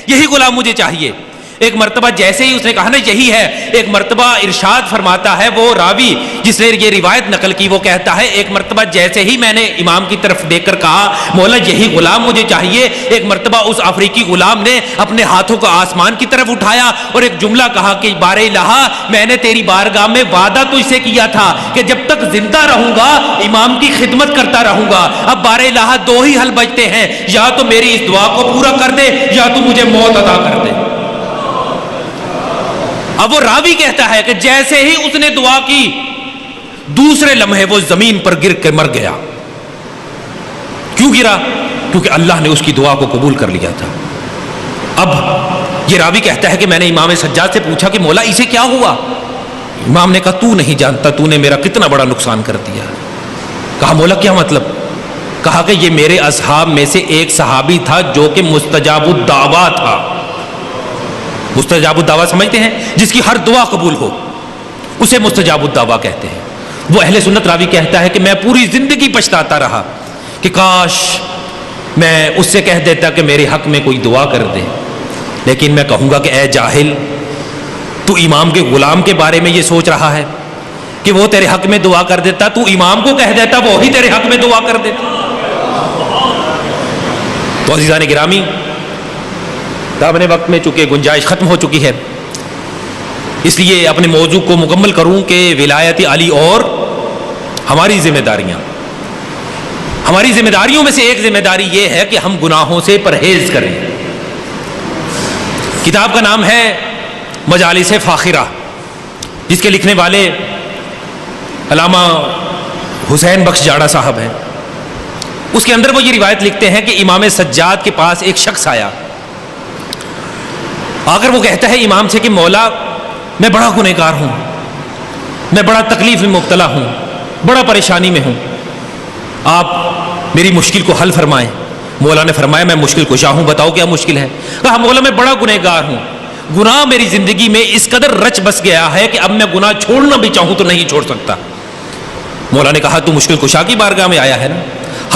یہی غلام مجھے چاہیے۔ ایک مرتبہ جیسے ہی اس نے کہا نا یہی ہے، ایک مرتبہ ارشاد فرماتا ہے وہ راوی جس نے یہ روایت نقل کی، وہ کہتا ہے ایک مرتبہ جیسے ہی میں نے امام کی طرف دیکھ کر کہا مولا یہی غلام مجھے چاہیے، ایک مرتبہ اس افریقی غلام نے اپنے ہاتھوں کو آسمان کی طرف اٹھایا اور ایک جملہ کہا کہ بار الہ میں نے تیری بارگاہ میں وعدہ تجھ سے کیا تھا کہ جب تک زندہ رہوں گا امام کی خدمت کرتا رہوں گا۔ اب بار الہ دو ہی حل بچتے ہیں، یا تو میری اس دعا کو پورا کر دے یا تو مجھے موت عطا کر دے۔ اب وہ راوی کہتا ہے کہ جیسے ہی اس نے دعا کی دوسرے لمحے وہ زمین پر گر کے مر گیا۔ کیوں گرا؟ کیونکہ اللہ نے اس کی دعا کو قبول کر لیا تھا۔ اب یہ راوی کہتا ہے کہ میں نے امام سجاد سے پوچھا کہ مولا اسے کیا ہوا؟ امام نے کہا تو نہیں جانتا، تو نے میرا کتنا بڑا نقصان کر دیا۔ کہا مولا کیا مطلب؟ کہا کہ یہ میرے اصحاب میں سے ایک صحابی تھا جو کہ مستجاب الدعویٰ تھا۔ مستجاب الدعویٰ سمجھتے ہیں؟ جس کی ہر دعا قبول ہو اسے مستجاب الدعویٰ کہتے ہیں۔ وہ اہل سنت راوی کہتا ہے کہ میں پوری زندگی پچھتاتا رہا کہ کاش میں اس سے کہہ دیتا کہ میرے حق میں کوئی دعا کر دے، لیکن میں کہوں گا کہ اے جاہل، تو امام کے غلام کے بارے میں یہ سوچ رہا ہے کہ وہ تیرے حق میں دعا کر دیتا، تو امام کو کہہ دیتا وہی تیرے حق میں دعا کر دیتا۔ تو عزیزان گرامی، دامن وقت میں چونکہ گنجائش ختم ہو چکی ہے، اس لیے اپنے موضوع کو مکمل کروں کہ ولایت علی اور ہماری ذمہ داریاں۔ ہماری ذمہ داریوں میں سے ایک ذمہ داری یہ ہے کہ ہم گناہوں سے پرہیز کریں۔ کتاب کا نام ہے مجالس فاخرہ، جس کے لکھنے والے علامہ حسین بخش جاڑا صاحب ہیں۔ اس کے اندر وہ یہ روایت لکھتے ہیں کہ امام سجاد کے پاس ایک شخص آیا، آگر وہ کہتا ہے امام سے کہ مولا میں بڑا گنہگار ہوں، میں بڑا تکلیف میں مبتلا ہوں، بڑا پریشانی میں ہوں، آپ میری مشکل کو حل فرمائیں۔ مولا نے فرمایا میں مشکل کشا ہوں، بتاؤ کیا مشکل ہے؟ کہا مولا میں بڑا گنہگار ہوں، گناہ میری زندگی میں اس قدر رچ بس گیا ہے کہ اب میں گناہ چھوڑنا بھی چاہوں تو نہیں چھوڑ سکتا۔ مولا نے کہا تو مشکل کشا کی بارگاہ میں آیا ہے نا،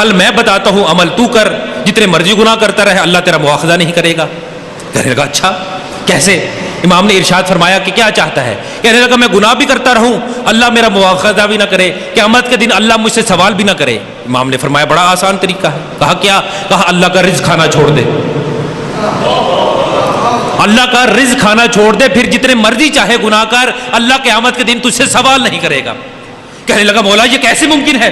پھل میں بتاتا ہوں، عمل تو کر، جتنے مرضی گناہ کرتا رہے اللہ تیرا مواخذہ نہیں کرے گا۔ کہنے لگا اچھا کیسے؟ امام نے ارشاد فرمایا کہ کیا چاہتا ہے؟ کہنے لگا میں گناہ بھی کرتا رہوں، اللہ میرا مواخذہ بھی نہ کرے، قیامت کے دن اللہ مجھ سے سوال بھی نہ کرے۔ امام نے فرمایا بڑا آسان طریقہ ہے۔ کہا کیا؟ کہا اللہ کا رزق کھانا چھوڑ دے، اللہ کا رزق کھانا چھوڑ دے، پھر جتنے مرضی چاہے گناہ کر، اللہ قیامت کے دن تجھ سے سوال نہیں کرے گا۔ کہنے لگا مولا یہ کیسے ممکن ہے؟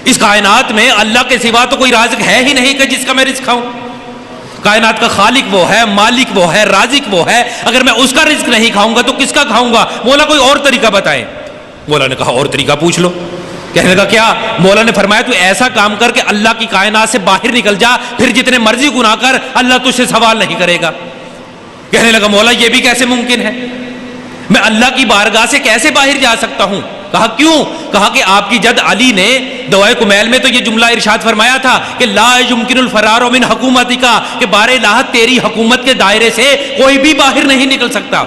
اس کائنات میں اللہ کے سوا تو کوئی رازق ہے ہی نہیں کہ جس کا میں رزق کھاؤں۔ کائنات کا خالق وہ ہے، مالک وہ ہے، رازق وہ ہے، اگر میں اس کا رزق نہیں کھاؤں گا تو کس کا کھاؤں گا؟ مولا کوئی اور طریقہ بتائیں۔ مولا نے کہا اور طریقہ پوچھ لو۔ کہنے لگا کیا؟ مولا نے فرمایا تو ایسا کام کر کہ اللہ کی کائنات سے باہر نکل جا، پھر جتنے مرضی گناہ کر اللہ تجھ سے سوال نہیں کرے گا۔ کہنے لگا مولا یہ بھی کیسے ممکن ہے؟ میں اللہ کی بارگاہ سے کیسے باہر جا سکتا ہوں؟ کہا کیوں؟ کہا کہ آپ کی جد علی نے دوائے کمیل میں تو یہ جملہ ارشاد فرمایا تھا کہ لا یمکن الفرار من حکومتک، کہ بار الہ تیری حکومت کے دائرے سے کوئی بھی باہر نہیں نکل سکتا۔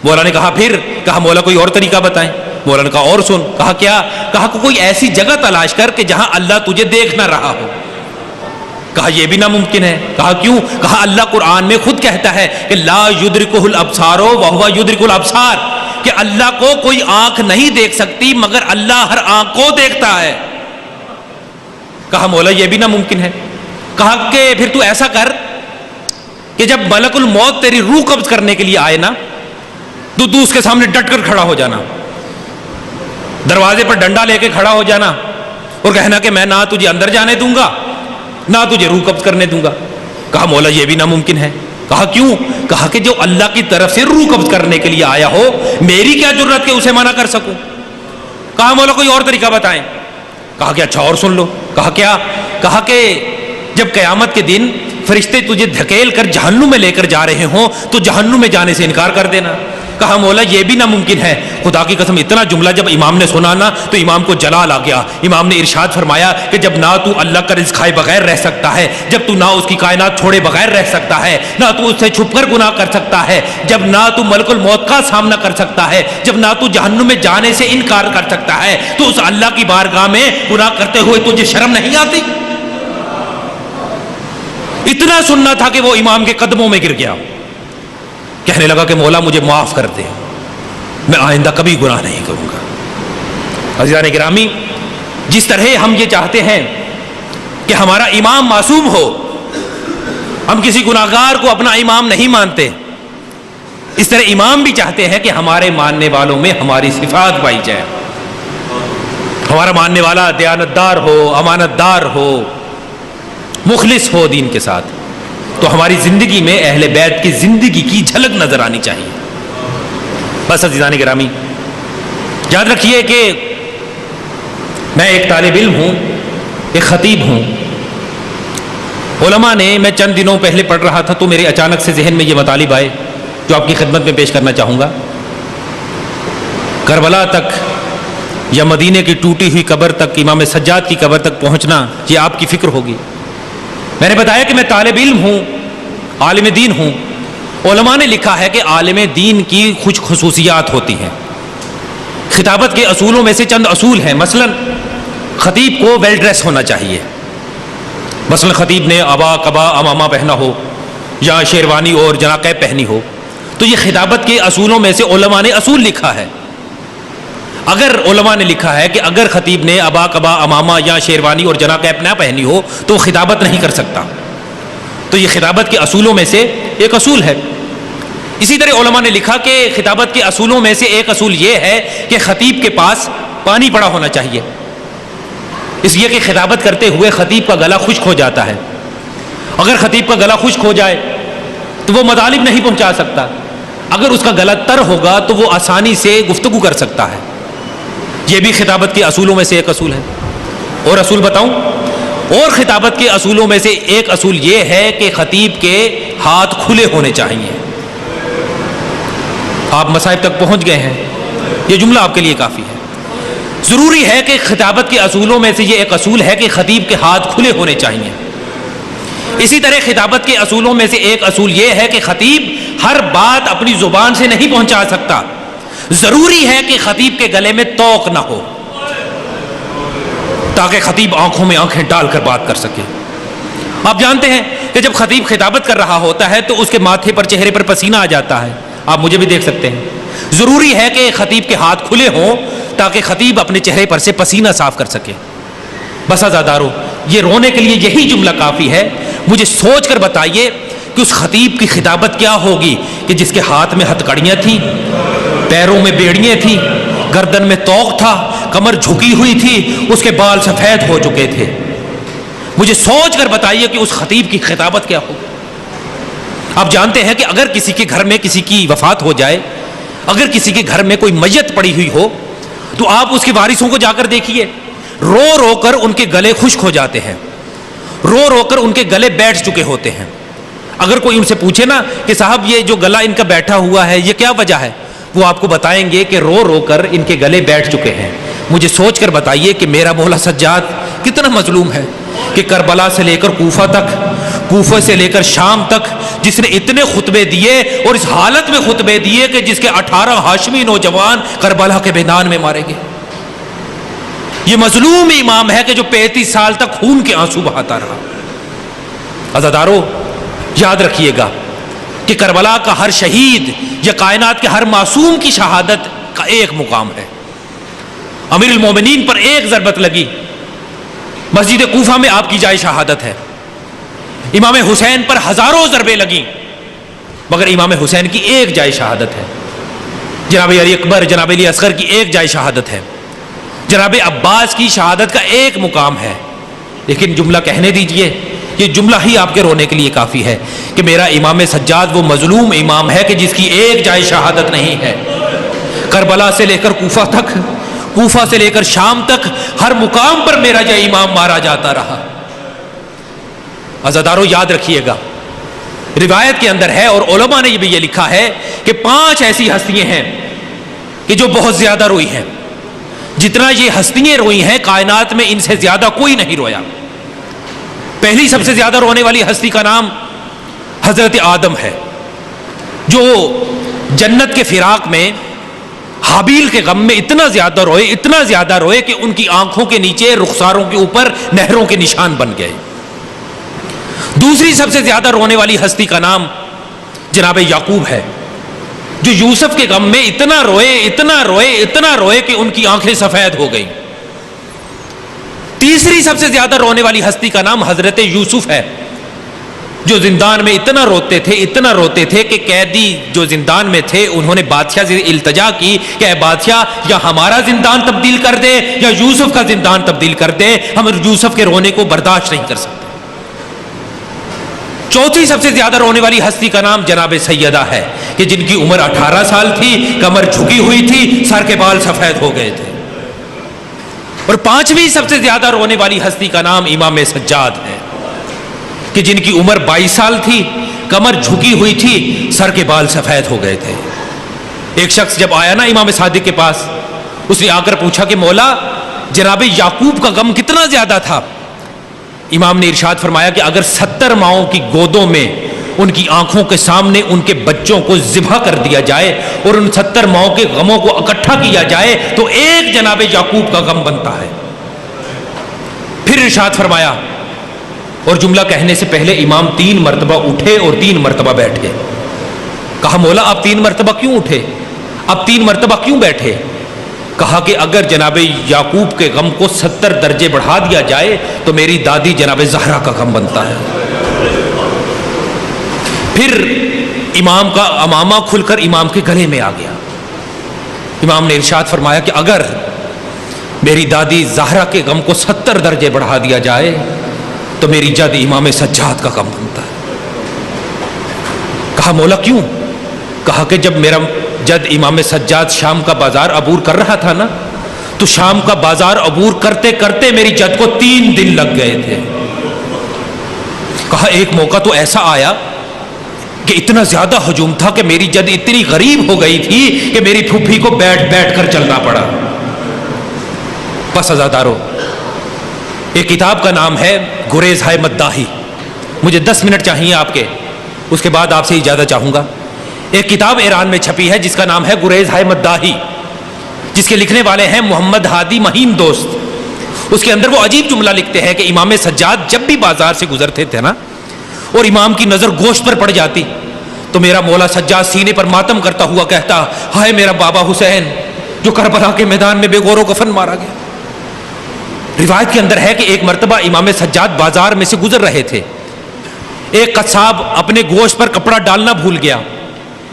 مولا نے کہا پھر؟ کہا مولا کوئی اور طریقہ بتائیں۔ مولا نے کہا اور سن۔ کہا کیا؟ کہا کوئی ایسی جگہ تلاش کر کہ جہاں اللہ تجھے دیکھ نہ رہا ہو۔ کہا یہ بھی ناممکن ہے۔ کہا کیوں؟ کہا اللہ قرآن میں خود کہتا ہے کہ لا یدرکہ الابصار وہو یدرک الابصار، کہ اللہ کو کوئی آنکھ نہیں دیکھ سکتی مگر اللہ ہر آنکھ کو دیکھتا ہے۔ کہا مولا یہ بھی ناممکن ہے۔ کہا کہ پھر تو ایسا کر کہ جب ملک الموت تیری روح قبض کرنے کے لیے آئے نا تو اس کے سامنے ڈٹ کر کھڑا ہو جانا، دروازے پر ڈنڈا لے کے کھڑا ہو جانا اور کہنا کہ میں نہ تجھے اندر جانے دوں گا نہ تجھے روح قبض کرنے دوں گا۔ کہا مولا یہ بھی ناممکن ہے۔ کہا کیوں؟ کہا کہ جو اللہ کی طرف سے روح قبض کرنے کے لیے آیا ہو میری کیا جرت کہ اسے منع کر سکوں؟ کہا مولا کوئی اور طریقہ بتائیں۔ کہا کہ اچھا اور سن لو۔ کہا کیا؟ کہا کہ جب قیامت کے دن فرشتے تجھے دھکیل کر جہنم میں لے کر جا رہے ہوں تو جہنم میں جانے سے انکار کر دینا۔ کہا مولا یہ بھی ناممکن ہے۔ خدا کی قسم اتنا جملہ جب امام نے سنا نا تو امام کو جلال آ گیا۔ امام نے ارشاد فرمایا کہ جب نہ تو اللہ کا رزق کھائے بغیر رہ سکتا ہے، جب تو نہ اس کی کائنات چھوڑے بغیر رہ سکتا ہے، نہ تو اس سے چھپ کر گناہ کر سکتا ہے، جب نہ تو ملک الموت کا سامنا کر سکتا ہے، جب نہ تو جہنم میں جانے سے انکار کر سکتا ہے، تو اس اللہ کی بارگاہ میں گناہ کرتے ہوئے تجھے شرم نہیں آتی؟ اتنا سننا تھا کہ وہ امام کے قدموں میں گر گیا۔ کہنے لگا کہ مولا مجھے معاف کر دے، میں آئندہ کبھی گناہ نہیں کروں گا۔ عزیزان گرامی، جس طرح ہم یہ چاہتے ہیں کہ ہمارا امام معصوم ہو، ہم کسی گناہگار کو اپنا امام نہیں مانتے، اس طرح امام بھی چاہتے ہیں کہ ہمارے ماننے والوں میں ہماری صفات پائی جائے، ہمارا ماننے والا دیانتدار ہو، امانت دار ہو، مخلص ہو دین کے ساتھ، تو ہماری زندگی میں اہل بیت کی زندگی کی جھلک نظر آنی چاہیے۔ بس عزیزان گرامی، یاد رکھیے کہ میں ایک طالب علم ہوں، ایک خطیب ہوں۔ علماء نے، میں چند دنوں پہلے پڑھ رہا تھا تو میرے اچانک سے ذہن میں یہ مطالب آئے جو آپ کی خدمت میں پیش کرنا چاہوں گا۔ کربلا تک یا مدینے کی ٹوٹی ہوئی قبر تک، امام سجاد کی قبر تک پہنچنا، یہ آپ کی فکر ہوگی۔ میں نے بتایا کہ میں طالب علم ہوں، عالم دین ہوں۔ علماء نے لکھا ہے کہ عالم دین کی کچھ خصوصیات ہوتی ہیں۔ خطابت کے اصولوں میں سے چند اصول ہیں۔ مثلا خطیب کو ویل ڈریس ہونا چاہیے۔ مثلا خطیب نے عبا، قبا، امامہ پہنا ہو یا شیروانی اور جناقیب پہنی ہو، تو یہ خطابت کے اصولوں میں سے علماء نے اصول لکھا ہے۔ اگر علماء نے لکھا ہے کہ اگر خطیب نے عبا، قبا، امامہ یا شیروانی اور جناقیب نہ پہنی ہو تو خطابت نہیں کر سکتا، تو یہ خطابت کے اصولوں میں سے ایک اصول ہے۔ اسی طرح علماء نے لکھا کہ خطابت کے اصولوں میں سے ایک اصول یہ ہے کہ خطیب کے پاس پانی پڑا ہونا چاہیے، اس لیے کہ خطابت کرتے ہوئے خطیب کا گلا خشک ہو جاتا ہے۔ اگر خطیب کا گلا خشک ہو جائے تو وہ مطالب نہیں پہنچا سکتا، اگر اس کا گلا تر ہوگا تو وہ آسانی سے گفتگو کر سکتا ہے۔ یہ بھی خطابت کے اصولوں میں سے ایک اصول ہے۔ اور اصول بتاؤں؟ اور خطابت کے اصولوں میں سے ایک اصول یہ ہے کہ خطیب کے ہاتھ کھلے ہونے چاہیے۔ آپ مصائب تک پہنچ گئے ہیں، یہ جملہ آپ کے لیے کافی ہے۔ ضروری ہے کہ خطابت کے اصولوں میں سے یہ ایک اصول ہے کہ خطیب کے ہاتھ کھلے ہونے چاہیے۔ اسی طرح خطابت کے اصولوں میں سے ایک اصول یہ ہے کہ خطیب ہر بات اپنی زبان سے نہیں پہنچا سکتا، ضروری ہے کہ خطیب کے گلے میں توق نہ ہو۔ تاکہ خطیب آنکھوں میں آنکھیں ڈال کر بات کر سکے۔ آپ جانتے ہیں کہ جب خطیب خطابت کر رہا ہوتا ہے تو اس کے ماتھے پر، چہرے پر پسینہ آ جاتا ہے، آپ مجھے بھی دیکھ سکتے ہیں۔ ضروری ہے کہ خطیب کے ہاتھ کھلے ہوں تاکہ خطیب اپنے چہرے پر سے پسینہ صاف کر سکے۔ بس عزادارو، یہ رونے کے لیے یہی جملہ کافی ہے۔ مجھے سوچ کر بتائیے کہ اس خطیب کی خطابت کیا ہوگی کہ جس کے ہاتھ میں ہتھکڑیاں تھیں، پیروں میں بیڑیاں تھیں، گردن میں طوق تھا، کمر جھکی ہوئی تھی، اس کے بال سفید ہو چکے تھے۔ مجھے سوچ کر بتائیے کہ اس خطیب کی خطابت کیا ہوگی۔ آپ جانتے ہیں کہ اگر کسی کے گھر میں کسی کی وفات ہو جائے، اگر کسی کے گھر میں کوئی میت پڑی ہوئی ہو، تو آپ اس کے وارثوں کو جا کر دیکھیے، رو رو کر ان کے گلے خشک ہو جاتے ہیں، رو رو کر ان کے گلے بیٹھ چکے ہوتے ہیں۔ اگر کوئی ان سے پوچھے نا کہ صاحب یہ جو گلا ان کا بیٹھا ہوا ہے یہ کیا وجہ ہے، وہ آپ کو بتائیں گے کہ رو رو کر ان کے گلے بیٹھ چکے ہیں۔ مجھے سوچ کر بتائیے کہ میرا مولا سجاد کتنا مظلوم ہے کہ کربلا سے لے کر کوفہ تک، کوفہ سے لے کر شام تک جس نے اتنے خطبے دیے، اور اس حالت میں خطبے دیے کہ جس کے 18 ہاشمی نوجوان کربلا کے میدان میں مارے گئے۔ یہ مظلوم امام ہے کہ جو 35 سال تک خون کے آنسو بہاتا رہا۔ عزادارو، یاد رکھیے گا کہ کربلا کا ہر شہید یا کائنات کے ہر معصوم کی شہادت کا ایک مقام ہے۔ امیر المومنین پر ایک ضربت لگی، مسجد کوفہ میں آپ کی جائے شہادت ہے۔ امام حسین پر ہزاروں ضربیں لگیں، مگر امام حسین کی ایک جائے شہادت ہے۔ جناب علی اکبر، جناب علی اصغر کی ایک جائے شہادت ہے۔ جناب عباس کی شہادت کا ایک مقام ہے۔ لیکن جملہ کہنے دیجئے، یہ جملہ ہی آپ کے رونے کے لیے کافی ہے کہ میرا امام سجاد وہ مظلوم امام ہے کہ جس کی ایک جائے شہادت نہیں ہے۔ کربلا سے لے کر کوفہ تک، کوفہ سے لے کر شام تک ہر مقام پر میرا یہ امام مارا جاتا رہا۔ عزادارو، یاد رکھیے گا، روایت کے اندر ہے اور علماء نے بھی یہ لکھا ہے کہ 5 ایسی ہستیاں ہیں کہ جو بہت زیادہ روئی ہیں۔ جتنا یہ ہستیاں روئی ہیں کائنات میں ان سے زیادہ کوئی نہیں رویا۔ پہلی سب سے زیادہ رونے والی ہستی کا نام حضرت آدم ہے، جو جنت کے فراق میں حابیل کے غم میں اتنا زیادہ روئے، اتنا زیادہ روئے کہ ان کی آنکھوں کے نیچے، رخساروں کے اوپر نہروں کے نشان بن گئے۔ دوسری سب سے زیادہ رونے والی ہستی کا نام جناب یعقوب ہے، جو یوسف کے غم میں اتنا روئے، اتنا روئے، اتنا روئے کہ ان کی آنکھیں سفید ہو گئیں۔ تیسری سب سے زیادہ رونے والی ہستی کا نام حضرت یوسف ہے، جو زندان میں اتنا روتے تھے، اتنا روتے تھے کہ قیدی جو زندان میں تھے انہوں نے بادشاہ سے التجا کی کہ اے بادشاہ، یا ہمارا زندان تبدیل کر دے یا یوسف کا زندان تبدیل کر دے، ہم یوسف کے رونے کو برداشت نہیں کر سکتے۔ چوتھی سب سے زیادہ رونے والی ہستی کا نام جناب سیدہ ہے کہ جن کی عمر 18 سال تھی، کمر جھکی ہوئی تھی، سر کے بال سفید ہو گئے تھے۔ اور پانچویں سب سے زیادہ رونے والی ہستی کا نام امام سجاد ہے کہ جن کی عمر 22 سال تھی، کمر جھکی ہوئی تھی، سر کے بال سفید ہو گئے تھے۔ ایک شخص جب آیا نا امام صادق کے پاس، اس نے آ کر پوچھا کہ مولا، جناب یعقوب کا غم کتنا زیادہ تھا؟ امام نے ارشاد فرمایا کہ اگر 70 ماؤں کی گودوں میں ان کی آنکھوں کے سامنے ان کے بچوں کو ذبح کر دیا جائے اور ان 70 ماؤں کے غموں کو اکٹھا کیا جائے تو ایک جناب یعقوب کا غم بنتا ہے۔ پھر ارشاد فرمایا، اور جملہ کہنے سے پہلے امام 3 مرتبہ اٹھے اور 3 مرتبہ بیٹھے۔ کہا مولا آپ 3 مرتبہ کیوں اٹھے، آپ 3 مرتبہ کیوں بیٹھے؟ کہا کہ اگر جناب یعقوب کے غم کو 70 درجے بڑھا دیا جائے تو میری دادی جناب زہرا کا غم بنتا ہے۔ پھر امام کا امامہ کھل کر امام کے گلے میں آ گیا۔ امام نے ارشاد فرمایا کہ اگر میری دادی زہرا کے غم کو 70 درجے بڑھا دیا جائے تو میری جد امام سجاد کا غم بنتا ہے۔ کہا مولا کیوں؟ کہا کہ جب میرا جد امام سجاد شام کا بازار عبور کر رہا تھا نا، تو شام کا بازار عبور کرتے کرتے میری جد کو 3 دن لگ گئے تھے۔ کہا ایک موقع تو ایسا آیا کہ اتنا زیادہ ہجوم تھا کہ میری جد اتنی غریب ہو گئی تھی کہ میری پھوپھی کو بیٹھ بیٹھ کر چلنا پڑا۔ بس عزادارو، ایک کتاب کا نام ہے گریز ہے مداحی۔ مجھے 10 منٹ چاہیے آپ کے، اس کے بعد آپ سے اجازت چاہوں گا۔ ایک کتاب ایران میں چھپی ہے جس کا نام ہے گریز ہے مداحی، جس کے لکھنے والے ہیں محمد ہادی مہین دوست۔ اس کے اندر وہ عجیب جملہ لکھتے ہیں کہ امام سجاد جب بھی بازار سے گزرتے تھے نا اور امام کی نظر گوشت پر پڑ جاتی تو میرا مولا سجاد سینے پر ماتم کرتا ہوا کہتا، ہائے میرا بابا حسین جو کربلا کے میدان میں بے گور و کفن مارا گیا۔ روایت کے اندر ہے کہ ایک مرتبہ امام سجاد بازار میں سے گزر رہے تھے، ایک قصاب اپنے گوشت پر کپڑا ڈالنا بھول گیا۔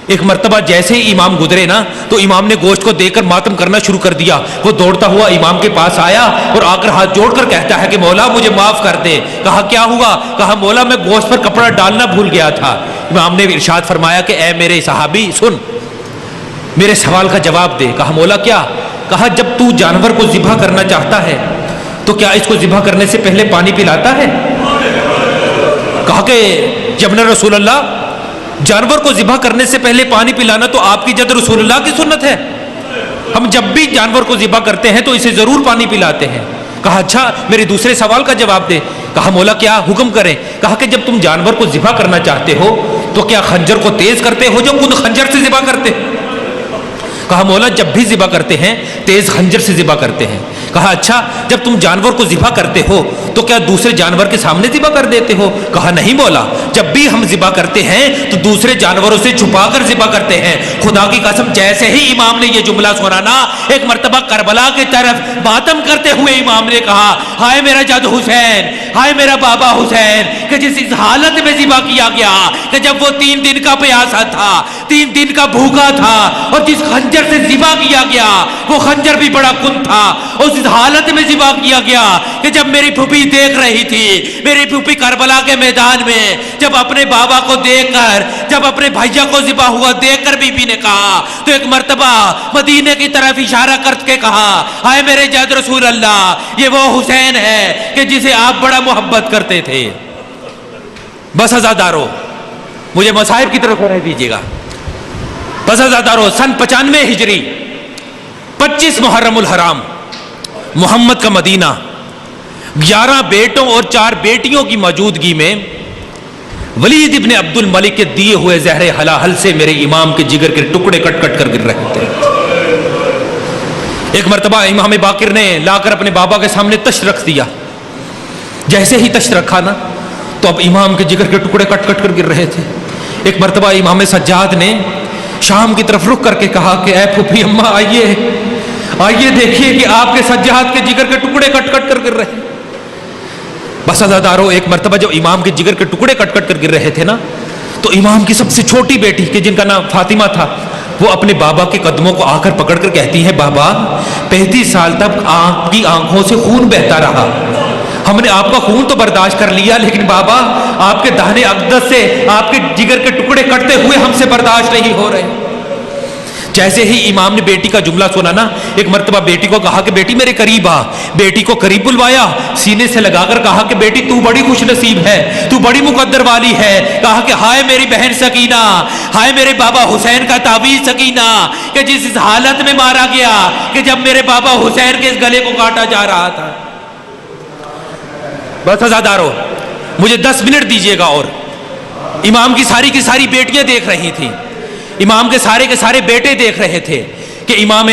ایک مرتبہ جیسے ہی امام گزرے نا تو امام نے گوشت کو دیکھ کر ماتم کرنا شروع کر دیا۔ وہ دوڑتا ہوا امام کے پاس آیا اور آ کر ہاتھ جوڑ کر کہتا ہے کہ مولا مجھے معاف کر دے۔ کہا کیا ہوا؟ کہا مولا میں گوشت پر کپڑا ڈالنا بھول گیا تھا۔ امام نے ارشاد فرمایا کہ اے میرے صحابی سن، میرے سوال کا جواب دے۔ کہا مولا کیا؟ کہا جب تو جانور کو ذبح کرنا چاہتا ہے تو کیا اس کو ذبح کرنے سے پہلے پانی پلاتا ہے؟ کہا کہ جبنا رسول اللہ جانور کو ذبح کرنے سے پہلے پانی پلانا تو آپ کی جد رسول اللہ کی سنت ہے، ہم جب بھی جانور کو ذبح کرتے ہیں تو اسے ضرور پانی پلاتے ہیں۔ کہا اچھا میرے دوسرے سوال کا جواب دے۔ کہا مولا کیا؟ حکم کریں۔ کہا کہ جب تم جانور کو ذبح کرنا چاہتے ہو تو کیا خنجر کو تیز کرتے ہو جو خود خنجر سے ذبح کرتے؟ کہا مولا جب بھی ذبح کرتے ہیں تیز خنجر سے ذبح کرتے ہیں۔ کہا اچھا جب تم جانور کو ذبح کرتے ہو تو کیا دوسرے جانور کے سامنے ذبح کر دیتے ہو؟ کہا نہیں مولا، جب بھی ہم ذبح کرتے ہیں تو دوسرے جانوروں سے چھپا کر ذبح کرتے ہیں۔ خدا کی قسم جیسے ہی امام نے یہ جملہ سنا نا ایک مرتبہ کربلا کی طرف ماتم کرتے ہوئے امام نے کہا، ہائے میرا جد حسین، ہائے میرا بابا حسین، کہ جس اس حالت میں ذبح کیا گیا کہ جب وہ 3 دن کا پیاسا تھا، 3 دن کا بھوکا تھا، اور جس خنجر سے ذبح کیا گیا وہ خنجر بھی بڑا کن تھا، اس حالت میں ذبح کیا گیا کہ جب میری پھوپھی دیکھ رہی تھی، میری پھوپھی کربلا کے میدان میں جب اپنے بابا کو دیکھ کر، جب اپنے بھائیا کو ذبح ہوا دیکھ کر بی بی نے کہا تو ایک مرتبہ مدینے کی طرف اشارہ کر کے کہا، ہائے میرے جد رسول اللہ یہ وہ حسین ہے کہ جسے آپ بڑا محبت کرتے تھے۔ بس عزادارو مجھے مصائب کی طرف رہنے دیجیے گا۔ بس عزادارو سن 95 ہجری 25 محرم الحرام محمد کا مدینہ، 11 بیٹوں اور 4 بیٹیوں کی موجودگی میں ولید ابن عبد الملک کے دیے ہوئے زہر حلاحل سے میرے امام کے جگر کے ٹکڑے کٹ کٹ کر گر رہے تھے۔ ایک مرتبہ امام باقر نے لا کر اپنے بابا کے سامنے تشت رکھ دیا۔ جیسے ہی تشت رکھا نا تو اب امام کے جگر کے ٹکڑے کٹ کٹ کر گر رہے تھے۔ ایک مرتبہ امام سجاد نے شام کی طرف رخ کر کے کہا کہ اے پھوپھی اماں آئیے آئیے دیکھیے کہ آپ کے سجاد کے جگر کے ٹکڑے کٹ کٹ کر گر رہے ہیں۔ بس عزادارو ایک مرتبہ جب امام کے جگر کے ٹکڑے کٹ کٹ کر گر رہے تھے نا تو امام کی سب سے چھوٹی بیٹی کہ جن کا نام فاطمہ تھا وہ اپنے بابا کے قدموں کو آ کر پکڑ کر کہتی ہے، بابا 35 سال تک آپ کی آنکھوں سے خون بہتا رہا، ہم نے آپ کا خون تو برداشت کر لیا لیکن بابا آپ کے داہنے اقدس سے آپ کے جگر کے ٹکڑے کٹتے ہوئے ہم سے برداشت نہیں ہو رہے۔ جیسے ہی امام نے بیٹی کا جملہ سنا نا ایک مرتبہ بیٹی کو کہا کہ بیٹی میرے قریب آ۔ بیٹی کو قریب بلوایا، سینے سے لگا کر کہا کہ بیٹی تو بڑی خوش نصیب ہے، تو بڑی مقدر والی ہے۔ کہا کہ ہائے میری بہن سکینہ، ہائے میرے بابا حسین کا تعویذ سکینہ کہ جس اس حالت میں مارا گیا کہ جب میرے بابا حسین کے اس گلے کو کاٹا جا رہا تھا۔ بس عزادارو مجھے 10 منٹ دیجیے گا۔ اور امام کی ساری بیٹیاں دیکھ رہی تھیں، امام کے سارے بیٹے دیکھ رہے تھے کہ امام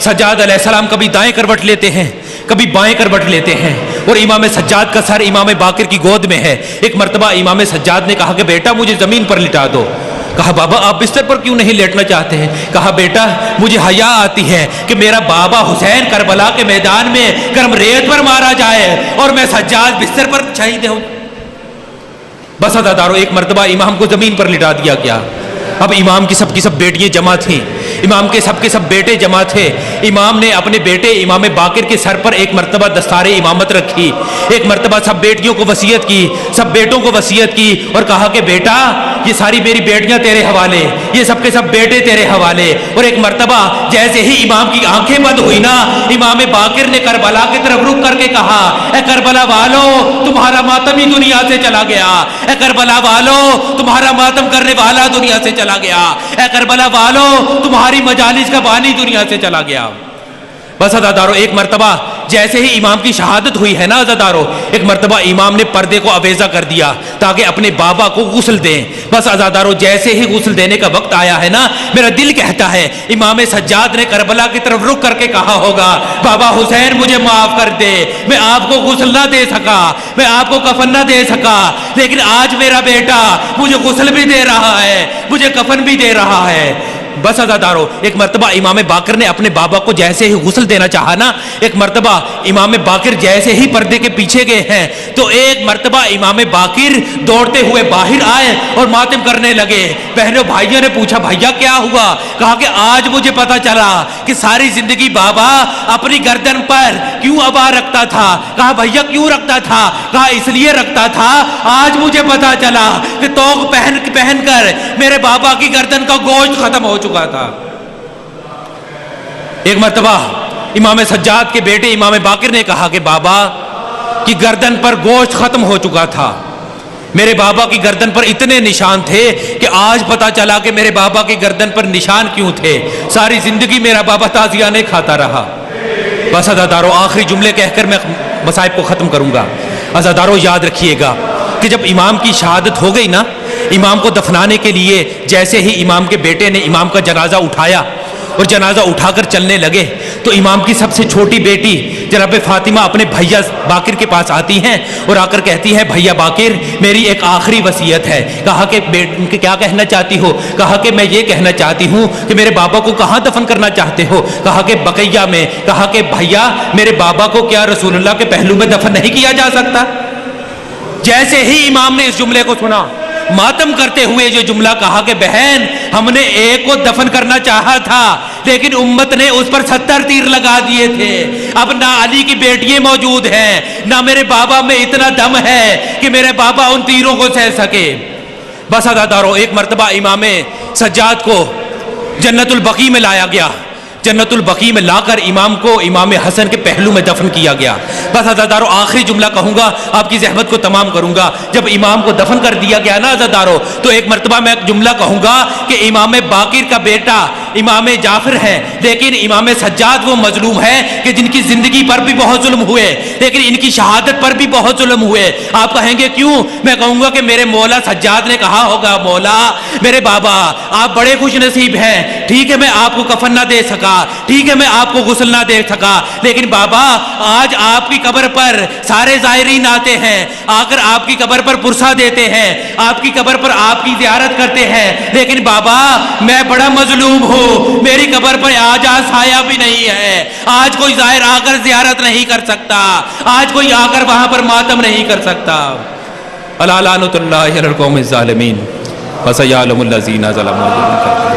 سجاد علیہ السلام کبھی دائیں کروٹ لیتے ہیں کبھی بائیں کروٹ لیتے ہیں اور امام سجاد کا سر امام باقر کی گود میں ہے۔ ایک مرتبہ امام سجاد نے کہا کہ بیٹا مجھے زمین پر لٹا دو۔ کہا بابا آپ بستر پر کیوں نہیں لیٹنا چاہتے ہیں؟ کہا بیٹا مجھے حیا آتی ہے کہ میرا بابا حسین کربلا کے میدان میں گرم ریت پر مارا جائے اور میں سجاد بستر پر شہید ہوں۔ بس عزادارو ایک مرتبہ امام کو زمین پر لٹا دیا گیا۔ اب امام کی سب بیٹیاں جمع تھیں، امام کے سب بیٹے جمع تھے۔ امام نے اپنے بیٹے امام باقر کے سر پر ایک مرتبہ دستار امامت رکھی، ایک مرتبہ سب بیٹیوں کو وصیت کی، سب بیٹوں کو وصیت کی اور کہا کہ بیٹا یہ ساری میری بیٹیاں تیرے حوالے، یہ سب کے سب بیٹے تیرے حوالے۔ اور ایک مرتبہ جیسے ہی امام کی آنکھیں بند ہوئی نا امام باقر نے کربلا کی طرف رخ کر کے کہا، اے کربلا والو تمہارا ماتم ہی دنیا سے چلا گیا، اے کربلا والو تمہارا ماتم کرنے والا دنیا سے چلا گیا، اے کربلا والو تمہاری مجالس کا بانی دنیا سے چلا گیا۔ بس عزادارو ایک مرتبہ جیسے ہی امام کی شہادت ہوئی ہے نا عزادارو، ایک مرتبہ امام نے پردے کو اویزہ کر دیا تاکہ اپنے بابا کو غسل دیں۔ بس عزادارو جیسے ہی غسل دینے کا وقت آیا ہے نا، میرا دل کہتا ہے امام سجاد نے کربلا کی طرف رخ کر کے کہا ہوگا بابا حسین مجھے معاف کر دے، میں آپ کو غسل نہ دے سکا، میں آپ کو کفن نہ دے سکا، لیکن آج میرا بیٹا مجھے غسل بھی دے رہا ہے، مجھے کفن بھی دے رہا ہے۔ بس عزادارو ایک مرتبہ امام باقر نے اپنے بابا کو جیسے ہی غسل دینا چاہا نا، ایک مرتبہ امام باقر جیسے ہی پردے کے پیچھے گئے ہیں تو ایک مرتبہ امام باقر دوڑتے ہوئے باہر آئے اور ماتم کرنے لگے۔ بہنوں بھائیوں نے پوچھا بھیا کیا ہوا؟ کہا کہ آج مجھے پتا چلا کہ ساری زندگی بابا اپنی گردن پر کیوں عبا رکھتا تھا۔ کہا بھیا کیوں رکھتا تھا؟ کہا اس لیے رکھتا تھا، آج مجھے پتا چلا کہ توق پہن کر میرے بابا کی گردن کا گوشت ختم ہو چکا تھا۔ ایک مرتبہ امام سجاد کے بیٹے امام باقر نے کہا کہ بابا کی گردن پر گوشت ختم ہو چکا تھا، میرے بابا کی گردن پر اتنے نشان تھے کہ آج پتا چلا کہ میرے بابا کی گردن پر نشان کیوں تھے، ساری زندگی میرا بابا تازیانے کھاتا رہا۔ بس عزادارو آخری جملے کہہ کر میں مصائب کو ختم کروں گا۔ عزادارو یاد رکھیے گا کہ جب امام کی شہادت ہو گئی نا، امام کو دفنانے کے لیے جیسے ہی امام کے بیٹے نے امام کا جنازہ اٹھایا اور جنازہ اٹھا کر چلنے لگے تو امام کی سب سے چھوٹی بیٹی جناب فاطمہ اپنے بھیا باقر کے پاس آتی ہیں اور آ کر کہتی ہیں بھیا باقر میری ایک آخری وصیت ہے۔ کہا کہ کیا کہنا چاہتی ہو؟ کہا کہ میں یہ کہنا چاہتی ہوں کہ میرے بابا کو کہاں دفن کرنا چاہتے ہو؟ کہا کہ بقیہ میں۔ کہا کہ بھیا میرے بابا کو کیا رسول اللہ کے پہلو میں دفن نہیں کیا جا سکتا؟ جیسے ہی امام نے اس جملے کو سنا ماتم کرتے ہوئے جو جملہ کہا کہ بہن ہم نے ایک کو دفن کرنا چاہا تھا لیکن امت نے اس پر 70 تیر لگا دیے تھے، اب نہ علی کی بیٹیاں موجود ہیں نہ میرے بابا میں اتنا دم ہے کہ میرے بابا ان تیروں کو سہ سکے۔ بس عزادارو ایک مرتبہ امام سجاد کو جنت البقیع میں لایا گیا، جنت البقیع میں لا کر امام کو امام حسن کے پہلو میں دفن کیا گیا۔ بس عزادارو آخری جملہ کہوں گا، آپ کی زحمت کو تمام کروں گا۔ جب امام کو دفن کر دیا گیا نا عزادارو تو ایک مرتبہ میں ایک جملہ کہوں گا کہ امام باقر کا بیٹا امام جعفر ہے لیکن امام سجاد وہ مظلوم ہے کہ جن کی زندگی پر بھی بہت ظلم ہوئے لیکن ان کی شہادت پر بھی بہت ظلم ہوئے۔ آپ کہیں گے کیوں؟ میں کہوں گا کہ میرے مولا سجاد نے کہا ہوگا مولا میرے بابا آپ بڑے خوش نصیب ہیں، ٹھیک ہے میں آپ کو کفن نہ دے سکا، ٹھیک ہے میں آپ کو غسل نہ دے سکا، لیکن بابا آج آپ کی قبر پر سارے زائرین آتے ہیں، آ کر آپ کی قبر پر پرسہ دیتے ہیں، آپ کی قبر پر آپ کی زیارت کرتے ہیں، لیکن بابا میں بڑا مظلوم ہوں، میری قبر پر آج سایہ بھی نہیں ہے، آج کوئی زائر آ کر زیارت نہیں کر سکتا، آج کوئی آ کر وہاں پر ماتم نہیں کر سکتا۔ الا لعنۃ اللہ علی القوم الظالمین فسیعلم الذین ظلموا۔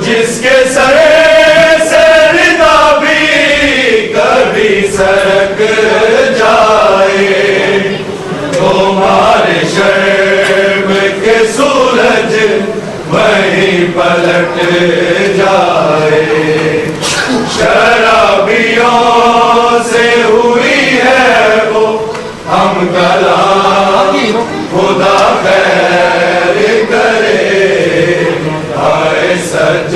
جس کے سر سے رضا بھی کبھی سرک جائے تمہارے شرم کے سورج وہیں پلٹ جائے، شرابیوں سے ہوئی ہے وہ ہم کلام، خدا خیر کرے